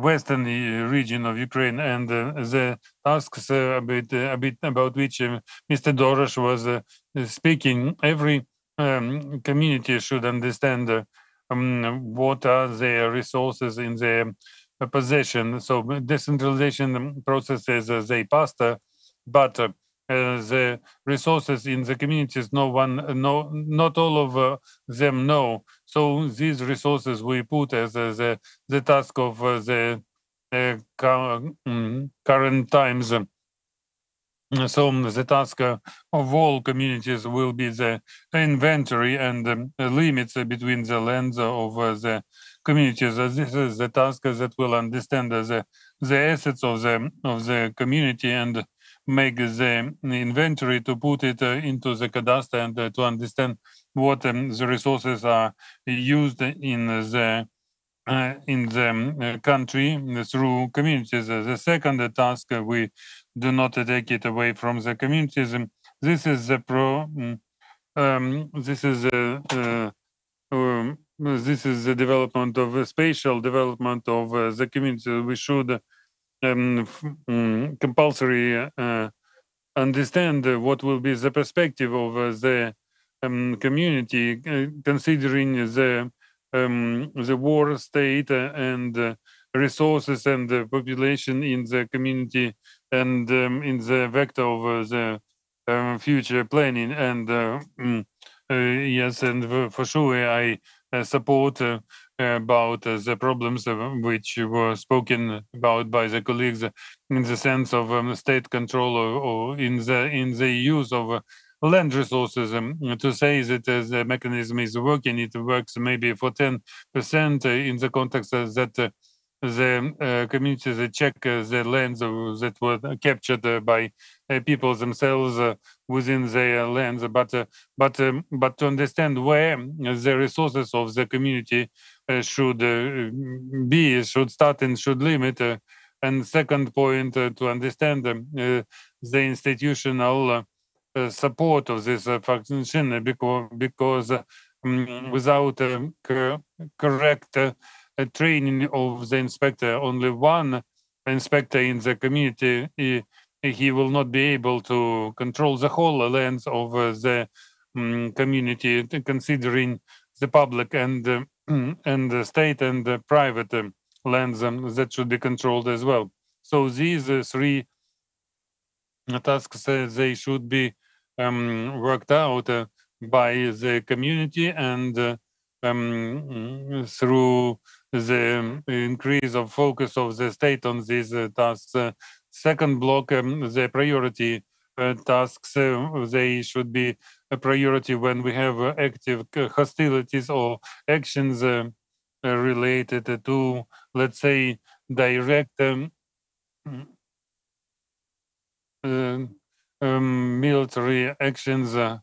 western region of Ukraine, and the tasks a bit about which Mr. Dorosh was speaking. Every community should understand what are their resources in their possession. So decentralization processes they passed, but the resources in the communities not all of them know. So these resources we put as the task of the current times. So the task of all communities will be the inventory and limits between the lands of the communities. This is the task that will understand the assets of the community and make the inventory, to put it into the cadastre, and to understand what the resources are used in the country through communities. The second task, we do not take it away from the communities. This is the this is the development of spatial development of the community. We should compulsory understand what will be the perspective of the community, considering the war state and resources and the population in the community, and in the vector of the future planning. And yes, and for sure I support about the problems which were spoken about by the colleagues in the sense of state control or in the use of land resources. To say that the mechanism is working, it works maybe for 10% in the context that the communities check the lands that were captured by people themselves within their lands, but to understand where the resources of the community should start and should limit. And second point, to understand the institutional support of this function, because without correct training of the inspector, only one inspector in the community he will not be able to control the whole lands of the community, considering the public and the state and the private lands that should be controlled as well. So these three tasks, they should be worked out by the community and through the increase of focus of the state on these tasks. Second block, the priority tasks, they should be a priority when we have active hostilities or actions related to, let's say, direct military actions that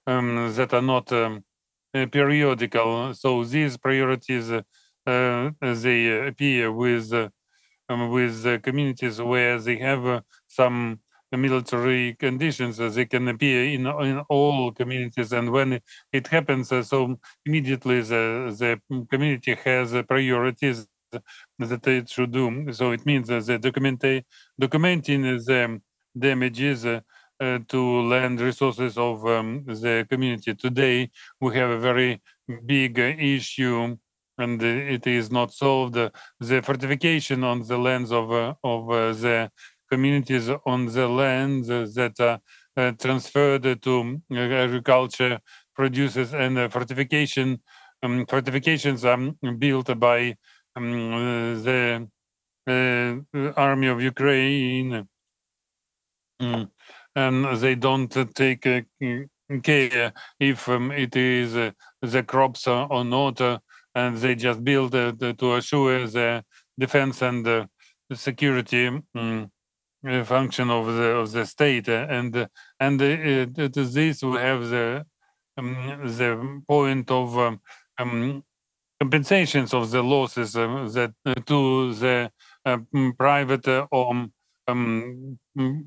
are not periodical. So these priorities, they appear with communities where they have some military conditions. They can appear in all communities, and when it happens, so immediately the community has priorities that it should do. So it means that the documenting the damages to land resources of the community. Today, we have a very big issue, and it is not solved. The fortification on the lands of the communities on the lands that are transferred to agriculture producers, and fortifications are built by the army of Ukraine. And they don't take care if it is the crops or not, and they just build to assure the defense and the security function of the state, and to this we have the point of compensations of the losses that to the private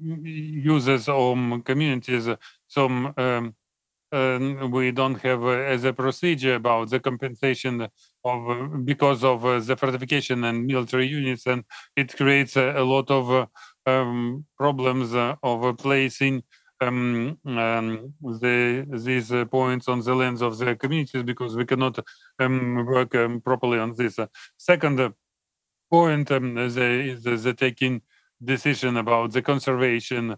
users or communities. So we don't have as a procedure about the compensation of because of the fortification and military units, and it creates a lot of problems of placing these points on the lands of the communities, because we cannot work properly on this. Second point is the taking decision about the conservation,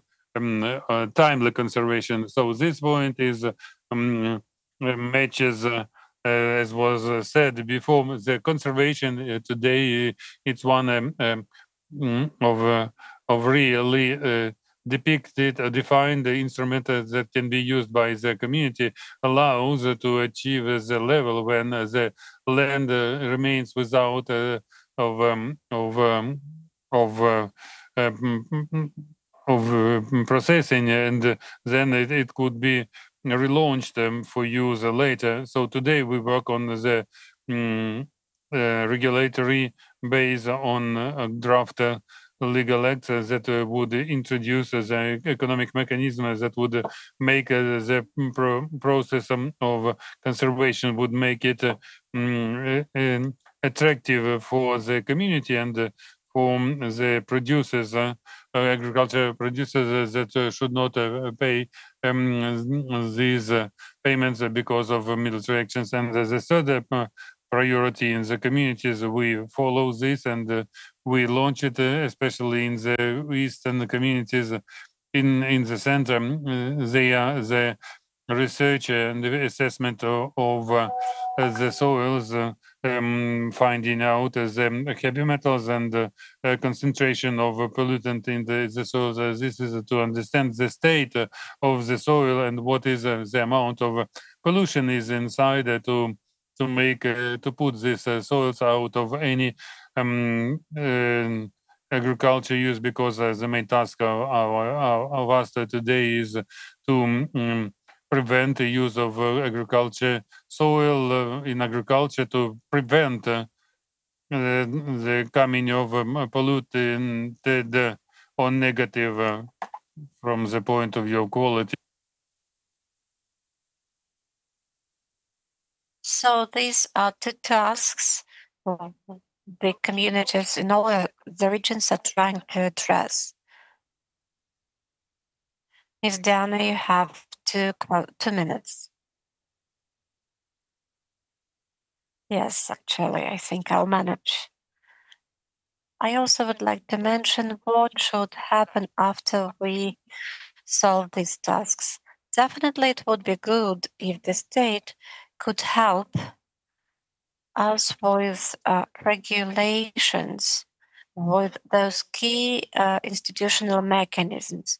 timely conservation. So this point is matches, as was said before, the conservation today. It's one of really depicted, defined instrument that can be used by the community, allows to achieve the level when the land remains without processing, and then it could be relaunched for use later. So today we work on the regulatory base on draft legal acts that would introduce the economic mechanism that would make the process of conservation, would make it attractive for the community and for the producers, agriculture producers that should not pay these payments because of military actions. And the third priority in the communities, we follow this and we launch it, especially in the eastern communities. In the center, they are the research and assessment of the soils, finding out the heavy metals and concentration of pollutant in the soils. This is to understand the state of the soil and what is the amount of pollution is inside to make to put these soils out of any agriculture use, because the main task of us today is to prevent the use of agriculture soil in agriculture, to prevent the coming of polluted or negative from the point of view of quality. So these are two tasks the communities in all the regions are trying to address. Ms. Diana, you have 2 minutes. Yes, actually, I think I'll manage. I also would like to mention what should happen after we solve these tasks. Definitely, it would be good if the state could help us with regulations, with those key institutional mechanisms.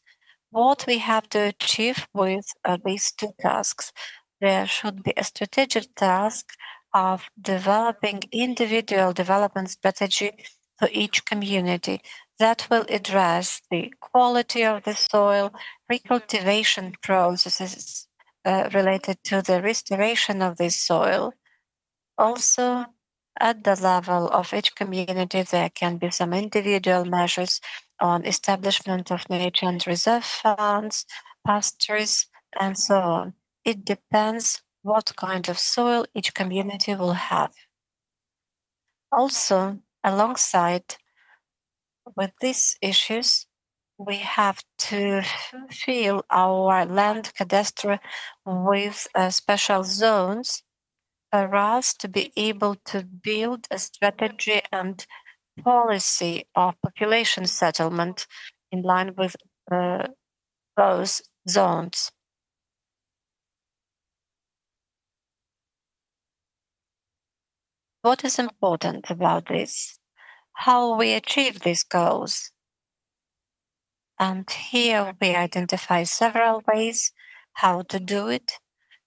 What we have to achieve with these 2 tasks, there should be a strategic task of developing individual development strategy for each community that will address the quality of the soil, recultivation processes related to the restoration of the soil. Also, at the level of each community, there can be some individual measures on establishment of nature and reserve funds, pastures, and so on. It depends what kind of soil each community will have. Also, alongside with these issues, we have to fill our land cadastre with special zones for us to be able to build a strategy and policy of population settlement in line with those zones. What is important about this? How we achieve these goals. And here we identify several ways how to do it.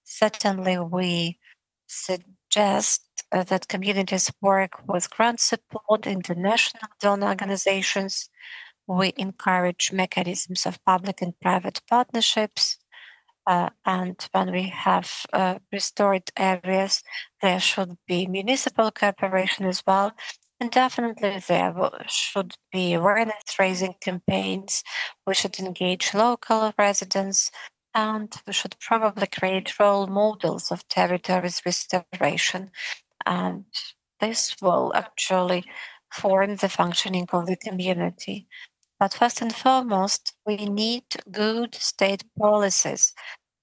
Certainly, we suggest that communities work with grant support, international donor organizations. We encourage mechanisms of public and private partnerships. And when we have restored areas, there should be municipal cooperation as well. And definitely there should be awareness raising campaigns. We should engage local residents, and we should probably create role models of territories restoration. And this will actually form the functioning of the community. But first and foremost, we need good state policies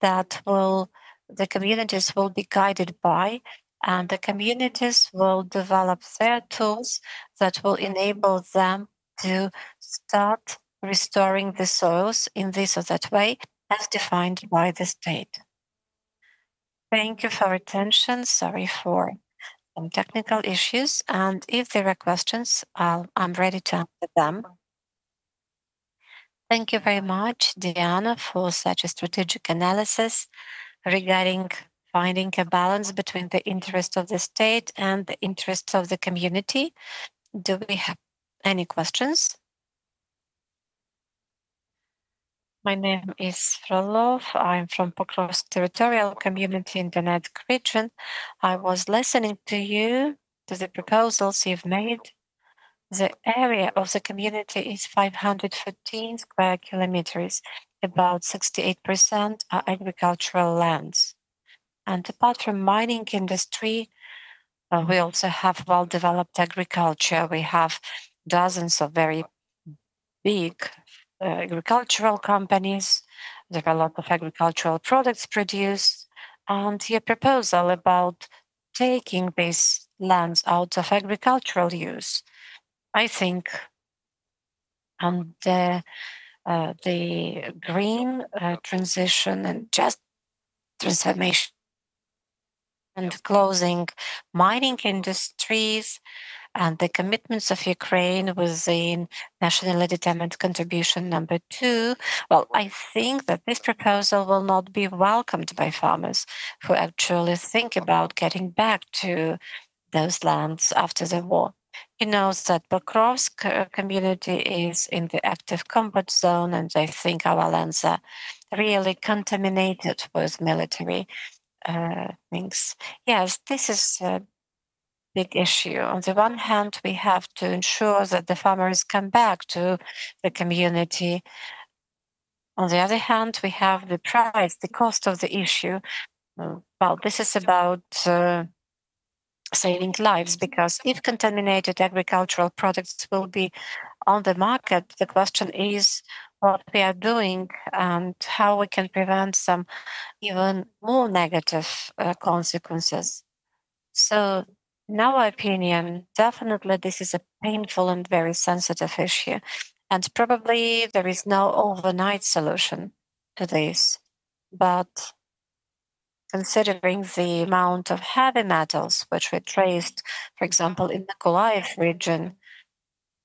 that the communities will be guided by, and the communities will develop their tools that will enable them to start restoring the soils in this or that way as defined by the state. Thank you for your attention. Sorry for some technical issues. And if there are questions, I'm ready to answer them. Thank you very much, Diana, for such a strategic analysis regarding finding a balance between the interest of the state and the interest of the community. Do we have any questions? My name is Frolov. I'm from Pokrovsk Territorial Community in Donetsk region. I was listening to you, to the proposals you've made. The area of the community is 514 square kilometers. About 68% are agricultural lands. And apart from mining industry, we also have well-developed agriculture. We have dozens of very big agricultural companies. There are a lot of agricultural products produced. And your proposal about taking these lands out of agricultural use, I think, and the green transition and just transformation and closing mining industries and the commitments of Ukraine within nationally determined contribution number 2, well, I think that this proposal will not be welcomed by farmers who actually think about getting back to those lands after the war. He knows that Pokrovsk community is in the active combat zone, and I think our lands are really contaminated with military things. Yes, this is a big issue. On the one hand, we have to ensure that the farmers come back to the community. On the other hand, we have the price, the cost of the issue. Well, this is about saving lives, because if contaminated agricultural products will be on the market, the question is what we are doing and how we can prevent some even more negative consequences. So, in our opinion, definitely this is a painful and very sensitive issue. And probably there is no overnight solution to this. But considering the amount of heavy metals which were traced, for example, in the Mykolaiv region,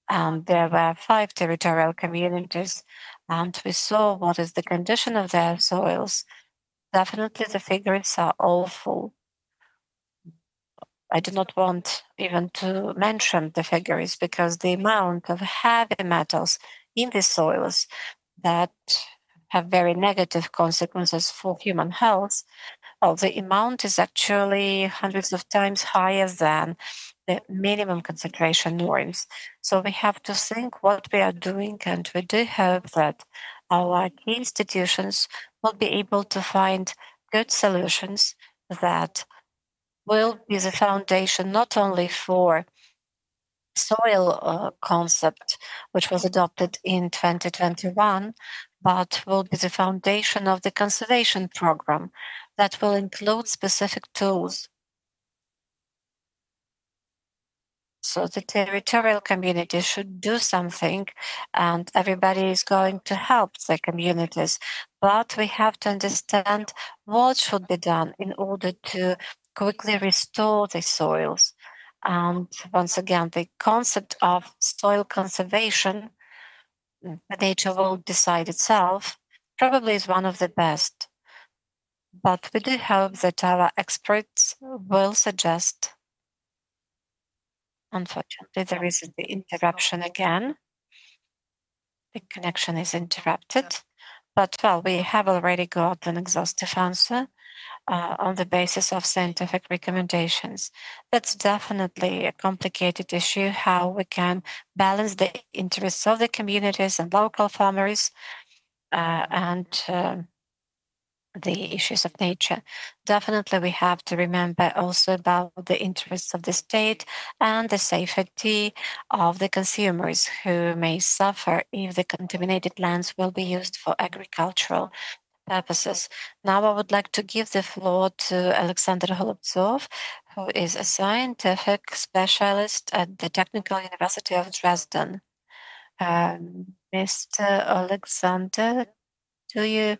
and there were 5 territorial communities, and we saw what is the condition of their soils, definitely the figures are awful. I do not want even to mention the figures because the amount of heavy metals in the soils that have very negative consequences for human health, the amount is actually hundreds of times higher than the minimum concentration norms. So we have to think what we are doing, and we do hope that our key institutions will be able to find good solutions that will be the foundation not only for soil concept, which was adopted in 2021, but will be the foundation of the conservation program that will include specific tools. So the territorial community should do something, and everybody is going to help the communities. But we have to understand what should be done in order to quickly restore the soils. And once again, the concept of soil conservation, nature will decide itself, probably is one of the best. But we do hope that our experts will suggest. Unfortunately, there is the interruption again. The connection is interrupted. But well, we have already got an exhaustive answer on the basis of scientific recommendations. That's definitely a complicated issue, how we can balance the interests of the communities and local farmers and the issues of nature. Definitely, we have to remember also about the interests of the state and the safety of the consumers who may suffer if the contaminated lands will be used for agricultural purposes. Now, I would like to give the floor to Oleksandr Golubtsov, who is a scientific specialist at the Technical University of Dresden. Mr. Oleksandr, do you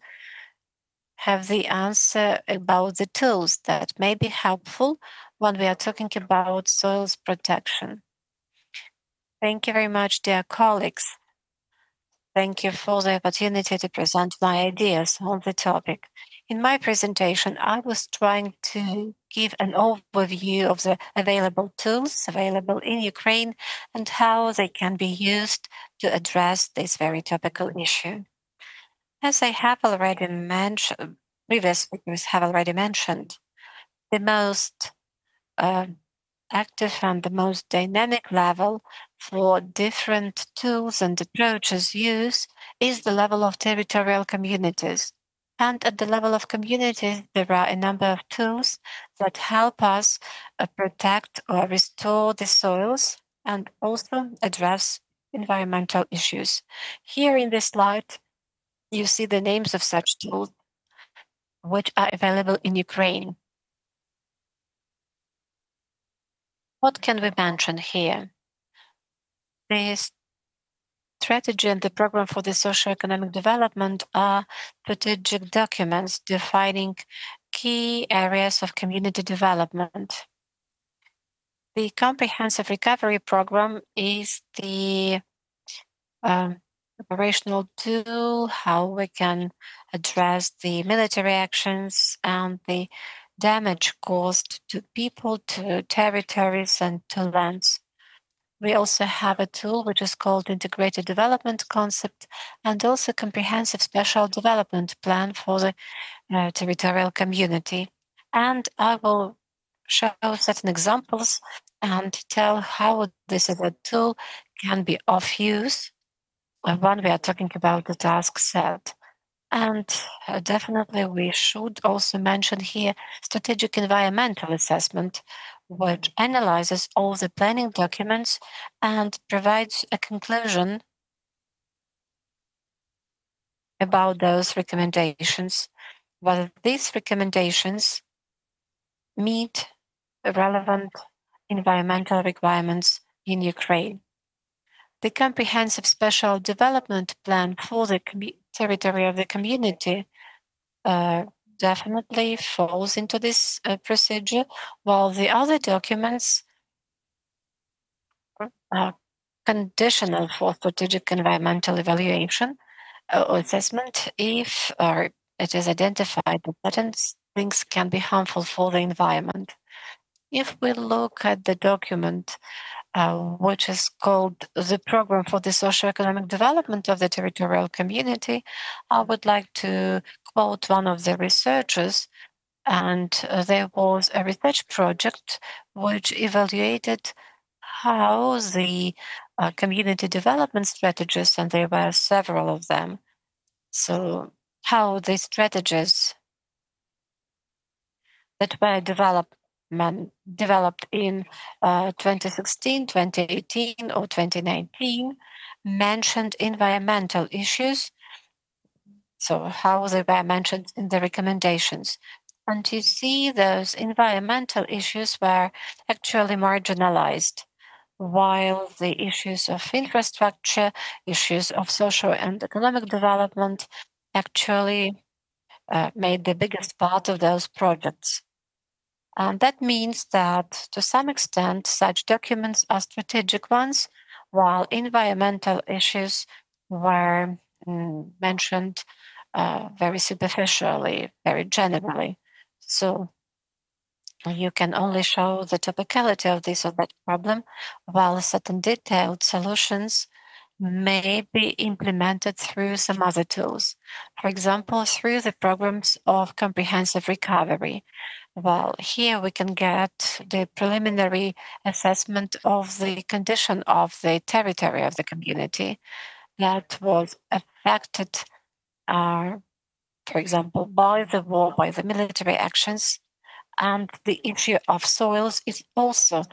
have the answer about the tools that may be helpful when we are talking about soils protection? Thank you very much, dear colleagues. Thank you for the opportunity to present my ideas on the topic. In my presentation, I was trying to give an overview of the available tools available in Ukraine and how they can be used to address this very topical issue. As I have already mentioned, previous speakers have already mentioned, the most active and the most dynamic level for different tools and approaches used is the level of territorial communities. And at the level of communities, there are a number of tools that help us protect or restore the soils and also address environmental issues. Here in this slide, you see the names of such tools which are available in Ukraine. What can we mention here? The strategy and the program for the socio-economic development are strategic documents defining key areas of community development. The comprehensive recovery program is the operational tool, how we can address the military actions and the damage caused to people, to territories, and to lands. We also have a tool which is called Integrated Development Concept and also Comprehensive Special Development Plan for the territorial community. And I will show certain examples and tell how this other tool can be of use when we are talking about the task set. And definitely, we should also mention here strategic environmental assessment, which analyzes all the planning documents and provides a conclusion about those recommendations, whether these recommendations meet relevant environmental requirements in Ukraine. The comprehensive special development plan for the territory of the community definitely falls into this procedure, while the other documents are conditional for strategic environmental evaluation or assessment if it is identified that certain things can be harmful for the environment. If we look at the document, which is called the Program for the Socio-Economic Development of the Territorial Community, I would like to quote one of the researchers. And there was a research project which evaluated how the community development strategies, and there were several of them, so how the strategies that were developed in 2016, 2018, or 2019 mentioned environmental issues. So how they were mentioned in the recommendations. And you see those environmental issues were actually marginalized, while the issues of infrastructure, issues of social and economic development actually made the biggest part of those projects. And that means that to some extent, such documents are strategic ones, while environmental issues were mentioned very superficially, very generally. So you can only show the topicality of this or that problem, while certain detailed solutions may be implemented through some other tools. For example, through the programs of comprehensive recovery. Well, here we can get the preliminary assessment of the condition of the territory of the community that was affected, for example, by the war, by the military actions. And the issue of soils is also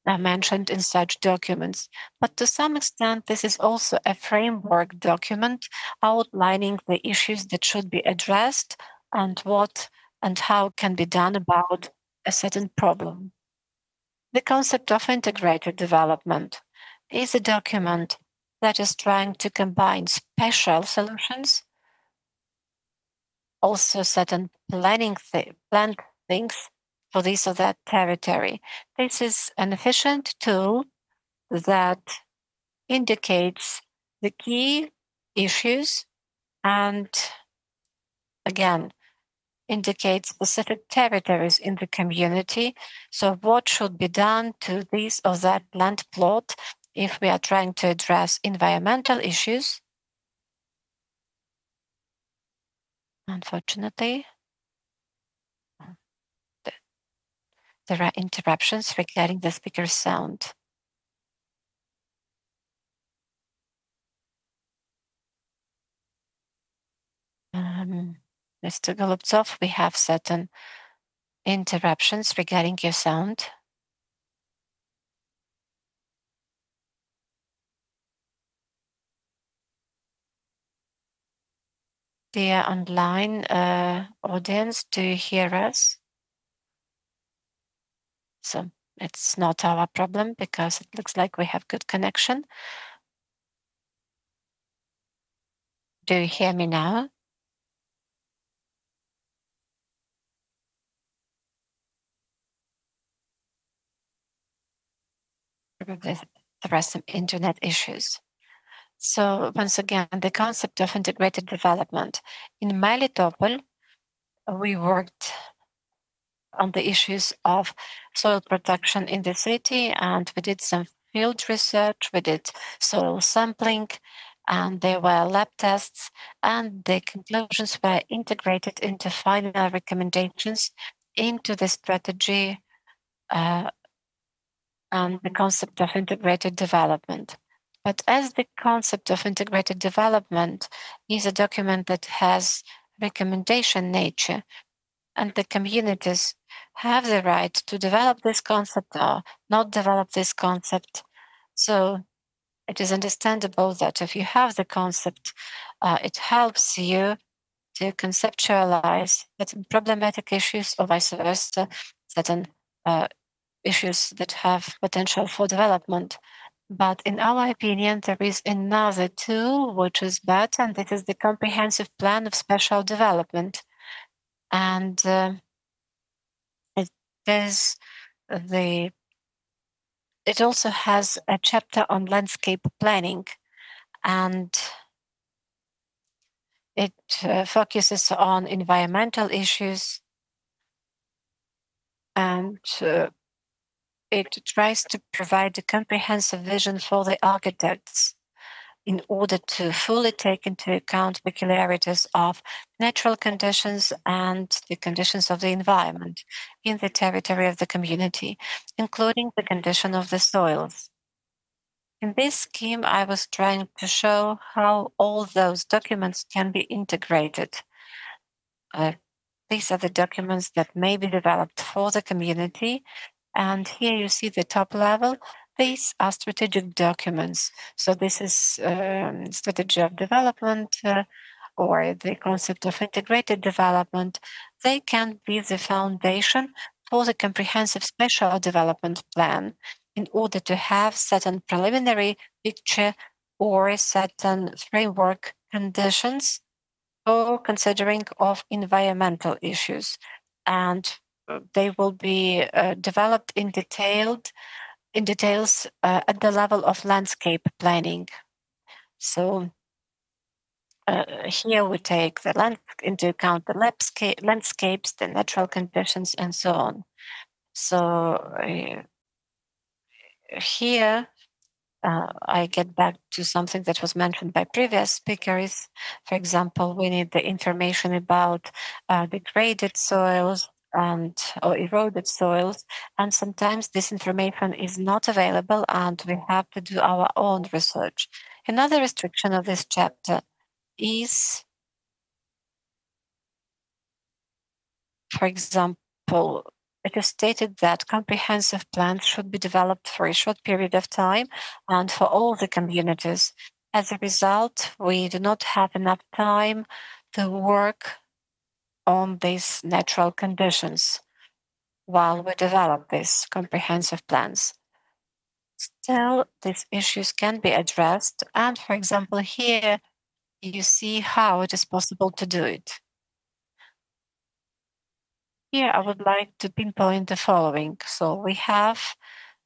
mentioned in such documents. But to some extent, this is also a framework document outlining the issues that should be addressed and what and how can be done about a certain problem. The concept of integrated development is a document that is trying to combine spatial solutions, also certain planned things for this or that territory. This is an efficient tool that indicates the key issues and, again, indicates specific territories in the community. So what should be done to this or that land plot if we are trying to address environmental issues? Unfortunately, there are interruptions regarding the speaker's sound. Mr. Golubtsov, we have certain interruptions regarding your sound. Dear online audience, do you hear us? So it's not our problem because it looks like we have good connection. Do you hear me now? Probably there are some internet issues. So once again, the concept of integrated development. In Melitopol, we worked on the issues of soil protection in the city, and we did some field research, we did soil sampling, and there were lab tests, and the conclusions were integrated into final recommendations into the strategy and the concept of integrated development. But as the concept of integrated development is a document that has recommendation nature, and the communities have the right to develop this concept or not develop this concept. So it is understandable that if you have the concept, it helps you to conceptualize certain problematic issues or vice versa, certain issues that have potential for development. But in our opinion, there is another tool which is better, and this is the comprehensive plan of special development. And it is it also has a chapter on landscape planning, and it focuses on environmental issues, and it tries to provide a comprehensive vision for the architects in order to fully take into account peculiarities of natural conditions and the conditions of the environment in the territory of the community, including the condition of the soils. In this scheme, I was trying to show how all those documents can be integrated. These are the documents that may be developed for the community. And here you see the top level. These are strategic documents. So this is strategy of development or the concept of integrated development. They can be the foundation for the comprehensive special development plan in order to have certain preliminary picture or certain framework conditions for considering of environmental issues. And they will be developed in details at the level of landscape planning. So here we take into account the landscapes, the natural conditions, and so on. So here I get back to something that was mentioned by previous speakers. For example, we need the information about degraded soils or eroded soils, and sometimes this information is not available and we have to do our own research. Another restriction of this chapter is, for example, it is stated that comprehensive plans should be developed for a short period of time and for all the communities. As a result, we do not have enough time to work on these natural conditions while we develop these comprehensive plans. Still, these issues can be addressed, and for example, here you see how it is possible to do it. Here, I would like to pinpoint the following. So we have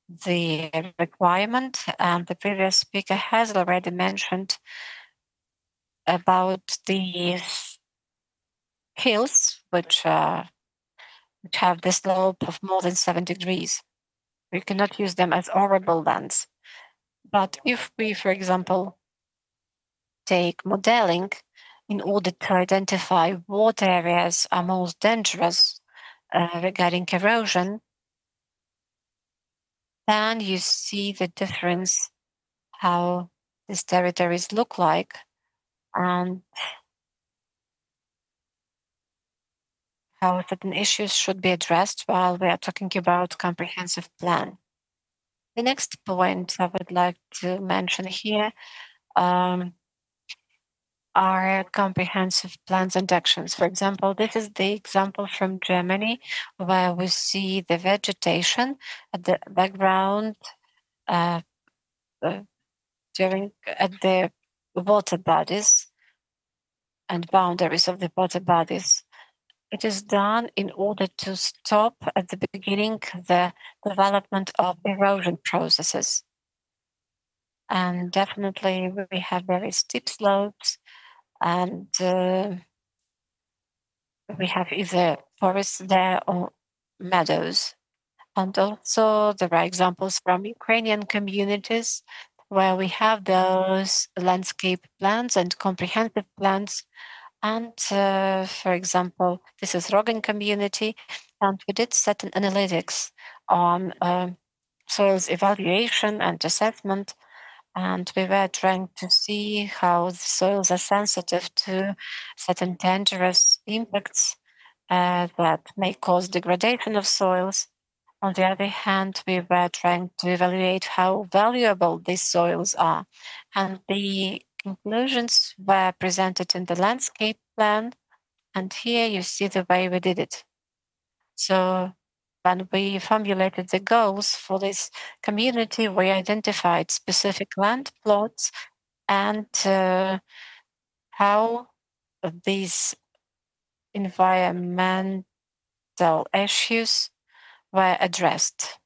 the requirement, and the previous speaker has already mentioned about the hills, which have the slope of more than 7 degrees. We cannot use them as arable lands. But if we, for example, take modeling in order to identify what areas are most dangerous regarding erosion, then you see the difference, how these territories look like, and how certain issues should be addressed while we are talking about comprehensive plan. The next point I would like to mention here are comprehensive plans and actions. For example, this is the example from Germany, where we see the vegetation at the background at the water bodies and boundaries of the water bodies. It is done in order to stop at the beginning the development of erosion processes. And definitely we have very steep slopes, and we have either forests there or meadows. And also there are examples from Ukrainian communities where we have those landscape plans and comprehensive plans. And for example, this is Rogan community, and we did certain analytics on soils evaluation and assessment. And we were trying to see how the soils are sensitive to certain dangerous impacts that may cause degradation of soils. On the other hand, we were trying to evaluate how valuable these soils are, and the conclusions were presented in the landscape plan. And here you see the way we did it. So when we formulated the goals for this community, we identified specific land plots and how these environmental issues were addressed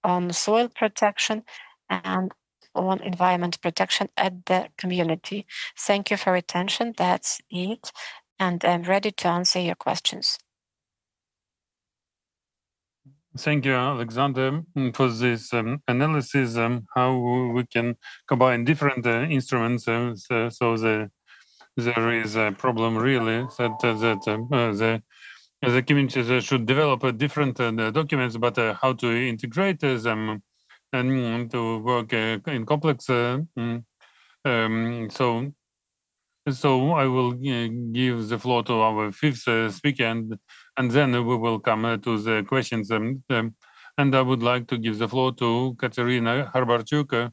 on soil protection and on environment protection at the community. Thank you for your attention. That's it. And I'm ready to answer your questions. Thank you, Alexander, for this analysis, how we can combine different instruments. So there is a problem really that the communities should develop different documents, but how to integrate them and to work in complex. So I will give the floor to our fifth speaker, and then we will come to the questions. And I would like to give the floor to Kateryna Harbarchuk,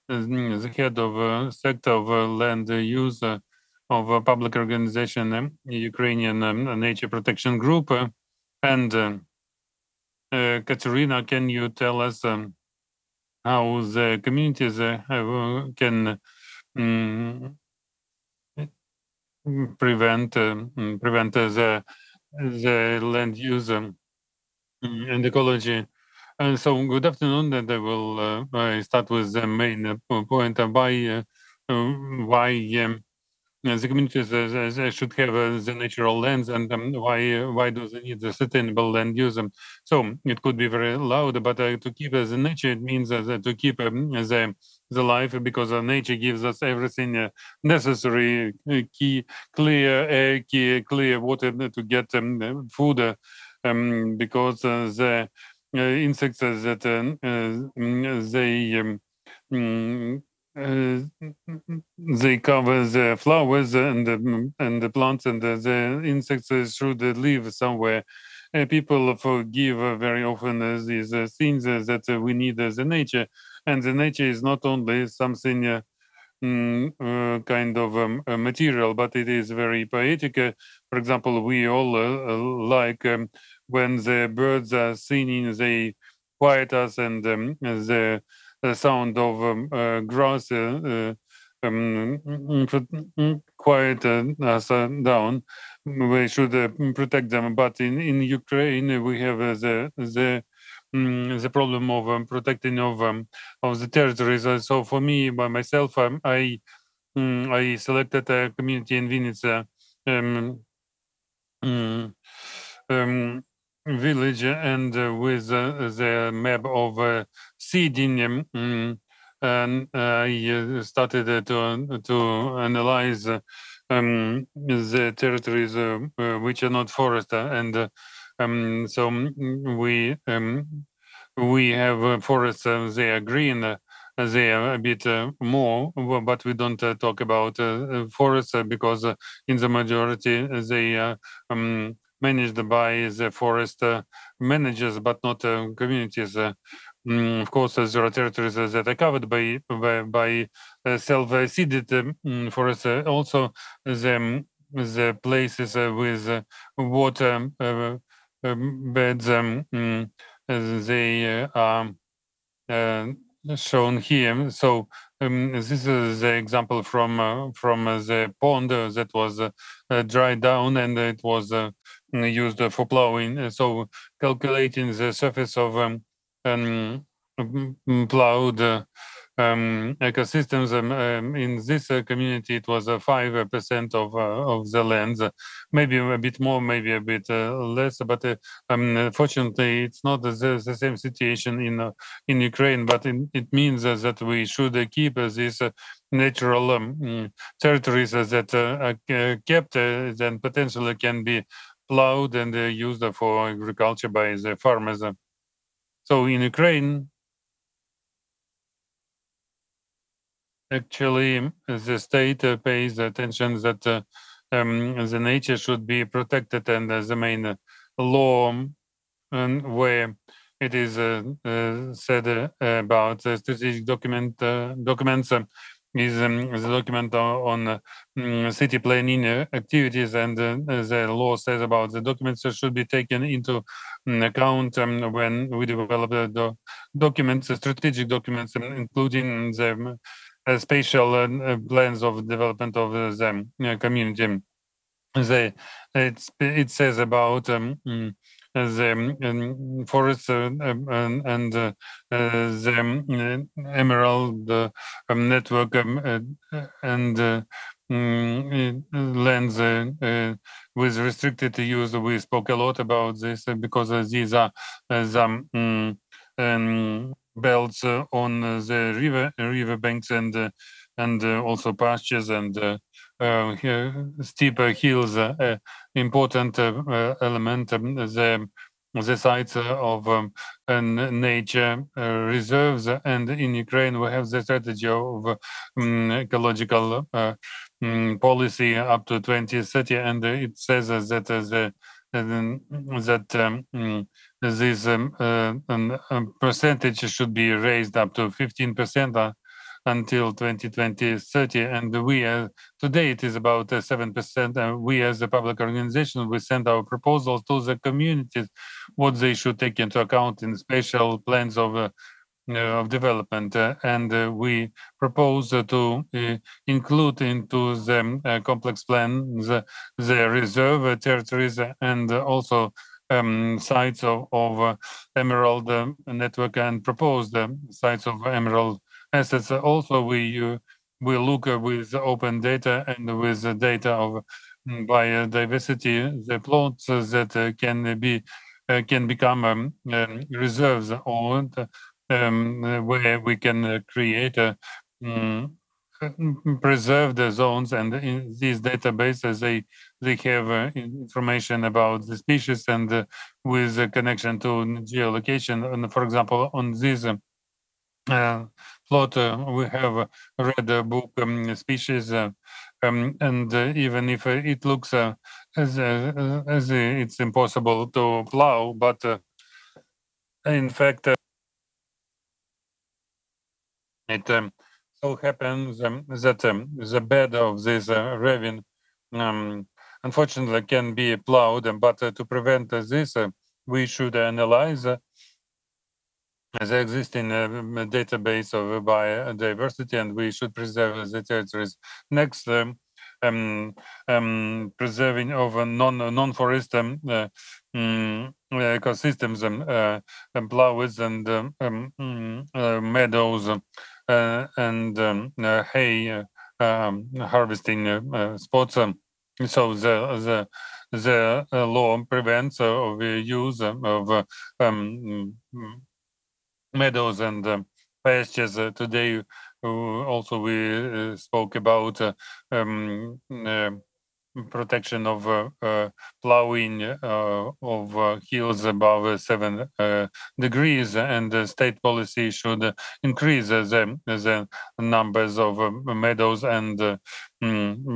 the head of sector of land use of a public organization, Ukrainian Nature Protection Group. And Kateryna, can you tell us how the communities can prevent the land use and ecology? And so, good afternoon. And I will start with the main point why the communities should have the natural lands, and why do they need the sustainable land use? So it could be very loud, but to keep the nature, it means to keep the life, because nature gives us everything necessary: clear air, clear water to get food, because the insects that they cover the flowers and the plants, and the insects should live somewhere. People forgive very often these things that we need as a nature, and the nature is not only something kind of material, but it is very poetic. For example, we all like when the birds are singing, they quiet us, and the sound of grass quiet us down. We should protect them. But in Ukraine, we have the problem of protecting of the territories. So for me, by myself, I selected a community in Vinnytsia village, and with the map of seeding, and I started to analyze the territories which are not forest, and so we have forests. They are green. They are a bit more, but we don't talk about forests because in the majority they are managed by the forest managers, but not communities. Of course, there are territories that are covered by self-seeded forests. Also, the places with water beds, they are shown here. So this is the example from the pond that was dried down, and it was used for plowing. So calculating the surface of plowed ecosystems in this community, it was 5% of the lands, maybe a bit more, maybe a bit less, but fortunately it's not the same situation in Ukraine, but it means that we should keep these natural territories that are kept, then potentially can be plowed and used for agriculture by the farmers. So in Ukraine, actually, the state pays attention that the nature should be protected, and the main law where it is said about strategic documents is the document on city planning activities, and the law says about the documents that should be taken into account when we develop the documents, strategic documents, including the spatial plans of development of the community. It says about the forests and the emerald network and lands with restricted use. We spoke a lot about this because these are the belts on the river banks and also pastures and steeper hills, important element, the sites of nature reserves. And in Ukraine, we have the strategy of ecological policy up to 2030, and it says that this percentage should be raised up to 15%. Until 2030, and we today it is about 7%. We as a public organization, we send our proposals to the communities, what they should take into account in special plans of development, and we propose to include into the complex plan the reserve territories and also sites of emerald network and proposed sites of emerald assets. Also, we look with open data and with the data of biodiversity, the plots that can become reserves, or where we can create preserve the zones, and in these databases they have information about the species and with a connection to geolocation. And for example, on this plot we have red book species, and even if it looks as it's impossible to plow, but in fact it so happens that the bed of this ravine unfortunately can be plowed, but to prevent this we should analyze the existing database of biodiversity, and we should preserve the territories. Next, preserving of non-forest ecosystems, plows and meadows and hay harvesting spots. So the law prevents of use of meadows and pastures. Today also we spoke about protection of plowing of hills above 7 degrees, and the state policy should increase the numbers of meadows and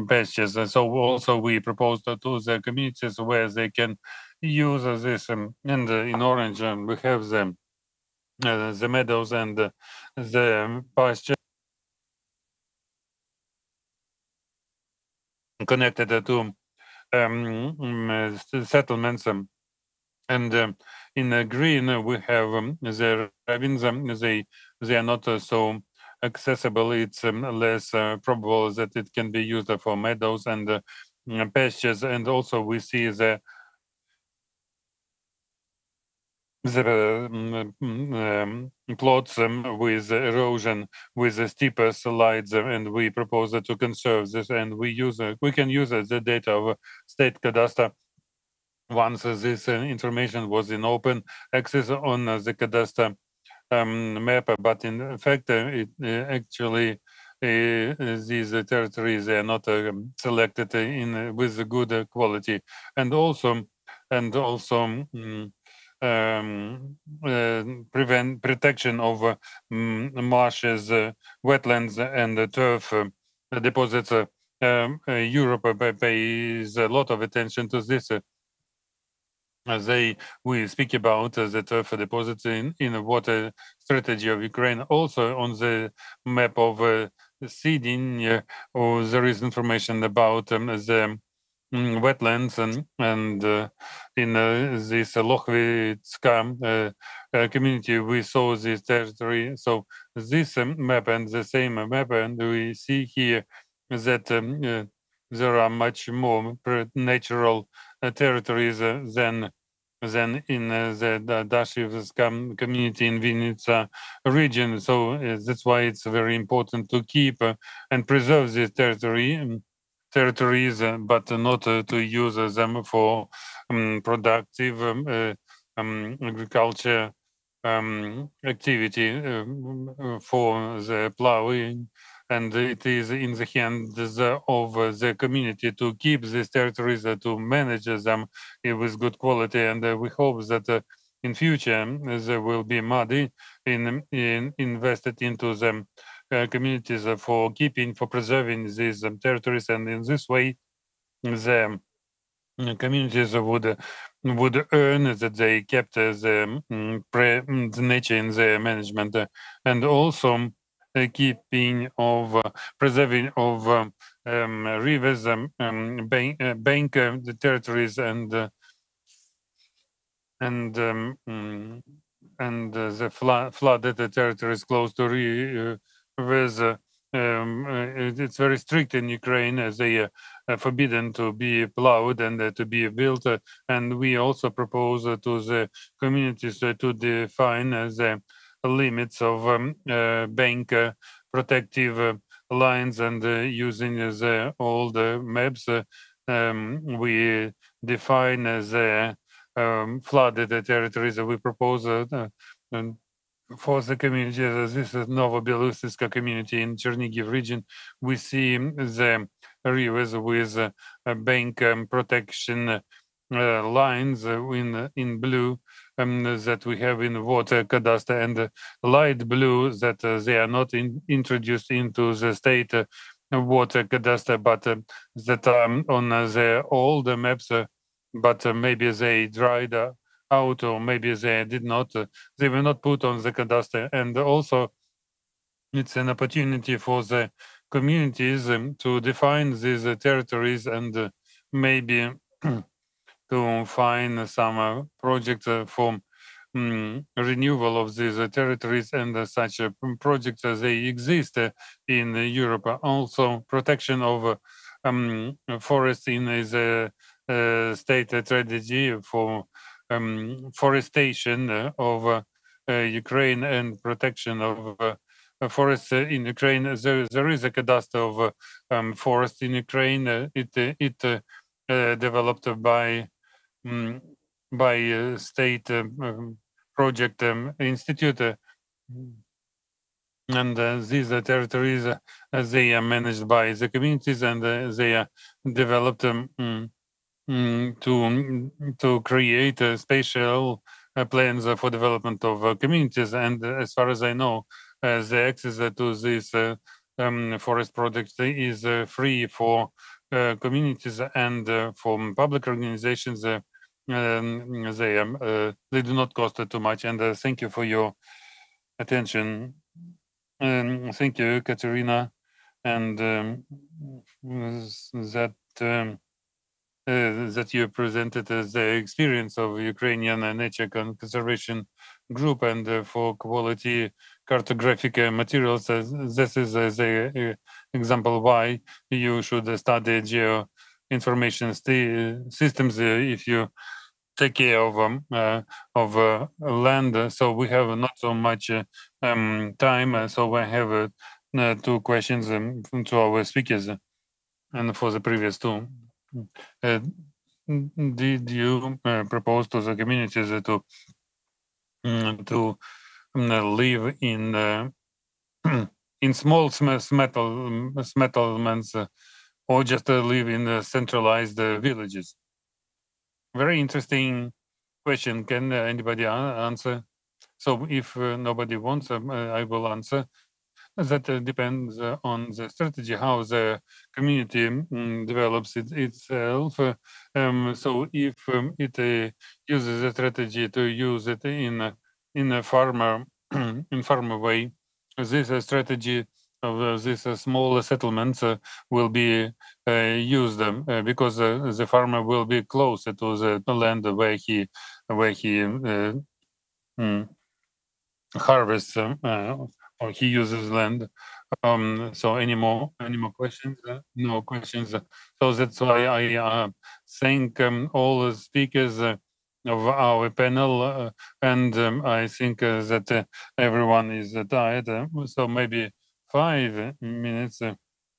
pastures. So also we proposed to the communities where they can use this, and in orange we have the meadows and the pasture connected to settlements, and in green we have the ravines. They are not so accessible. It's less probable that it can be used for meadows and pastures, and also we see the plots with erosion, with steeper slides, and we propose to conserve this, and we can use the data of state cadastre once this information was in open access on the cadastre map. But in fact, it actually these territories are not selected with good quality, and also protection of marshes, wetlands, and turf deposits. Europe pays a lot of attention to this. we speak about the turf deposits in the water strategy of Ukraine. Also on the map of seeding, or there is information about the wetlands and in this Lochvitska community we saw this territory. So this map and the same map, and we see here that there are much more natural territories than in the Dashivska community in Vinnytsia region. So that's why it's very important to keep and preserve this territories, but not to use them for productive agriculture activity for the plowing. And it is in the hands of the community to keep these territories, to manage them with good quality. And we hope that in future there will be money invested into them communities for preserving these territories, and in this way the communities would earn that they kept the nature in the management, and also keeping of preserving of rivers, bank the territories, and the flooded territories close to rivers. It's very strict in Ukraine, as they are forbidden to be plowed and to be built. And we also propose to the communities to define the limits of bank protective lines, and using the old maps, we define the flooded territories. We propose for the community. This is Novobelousivska community in Chernigiv region. We see the rivers with bank protection lines in blue that we have in water cadastre, and light blue that they are not introduced into the state water cadastre, but that are on the old maps, but maybe they dried out, or maybe they did not, they were not put on the cadastre. And also it's an opportunity for the communities to define these territories, and maybe to find some projects for renewal of these territories, and such projects as they exist in Europe. Also protection of forests in the state strategy for forestation of Ukraine, and protection of forests in Ukraine. There is a cadastre of forests in Ukraine. It developed by state project institute, and these territories they are managed by the communities, and they are developed to create spatial plans for development of communities. And as far as I know, the access to this forest project is free for communities and for public organizations. They do not cost too much. And thank you for your attention. Thank you, Kateryna, and that you presented the experience of Ukrainian Nature Conservation Group, and for quality cartographic materials. This is the example why you should study geo-information systems if you take care of land. So we have not so much time, so I have two questions to our speakers, and for the previous two. Did you propose to the communities to live in small settlements, or just live in centralized villages? Very interesting question. Can anybody answer? So if nobody wants, I will answer. that depends on the strategy, how the community develops itself. So if it uses a strategy to use it in a farmer in farmer way, this strategy of these small settlements will be used because the farmer will be closer to the land where he harvests or he uses land. So any more questions? No questions. So that's why I thank all the speakers of our panel, and I think that everyone is tired. So maybe 5 minutes.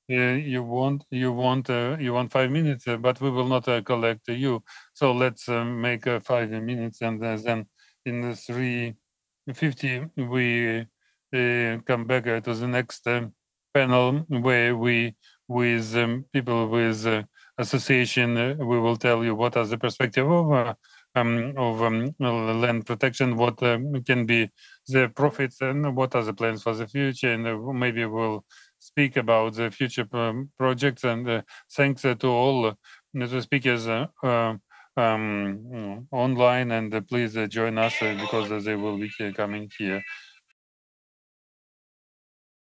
You want 5 minutes, but we will not collect you. So let's make 5 minutes, and then in the 3:50 we come back to the next panel where we, with people with association, we will tell you what are the perspective of land protection, what can be the profits, and what are the plans for the future, and maybe we'll speak about the future projects. And thanks to all the speakers online, and please join us because they will be coming here.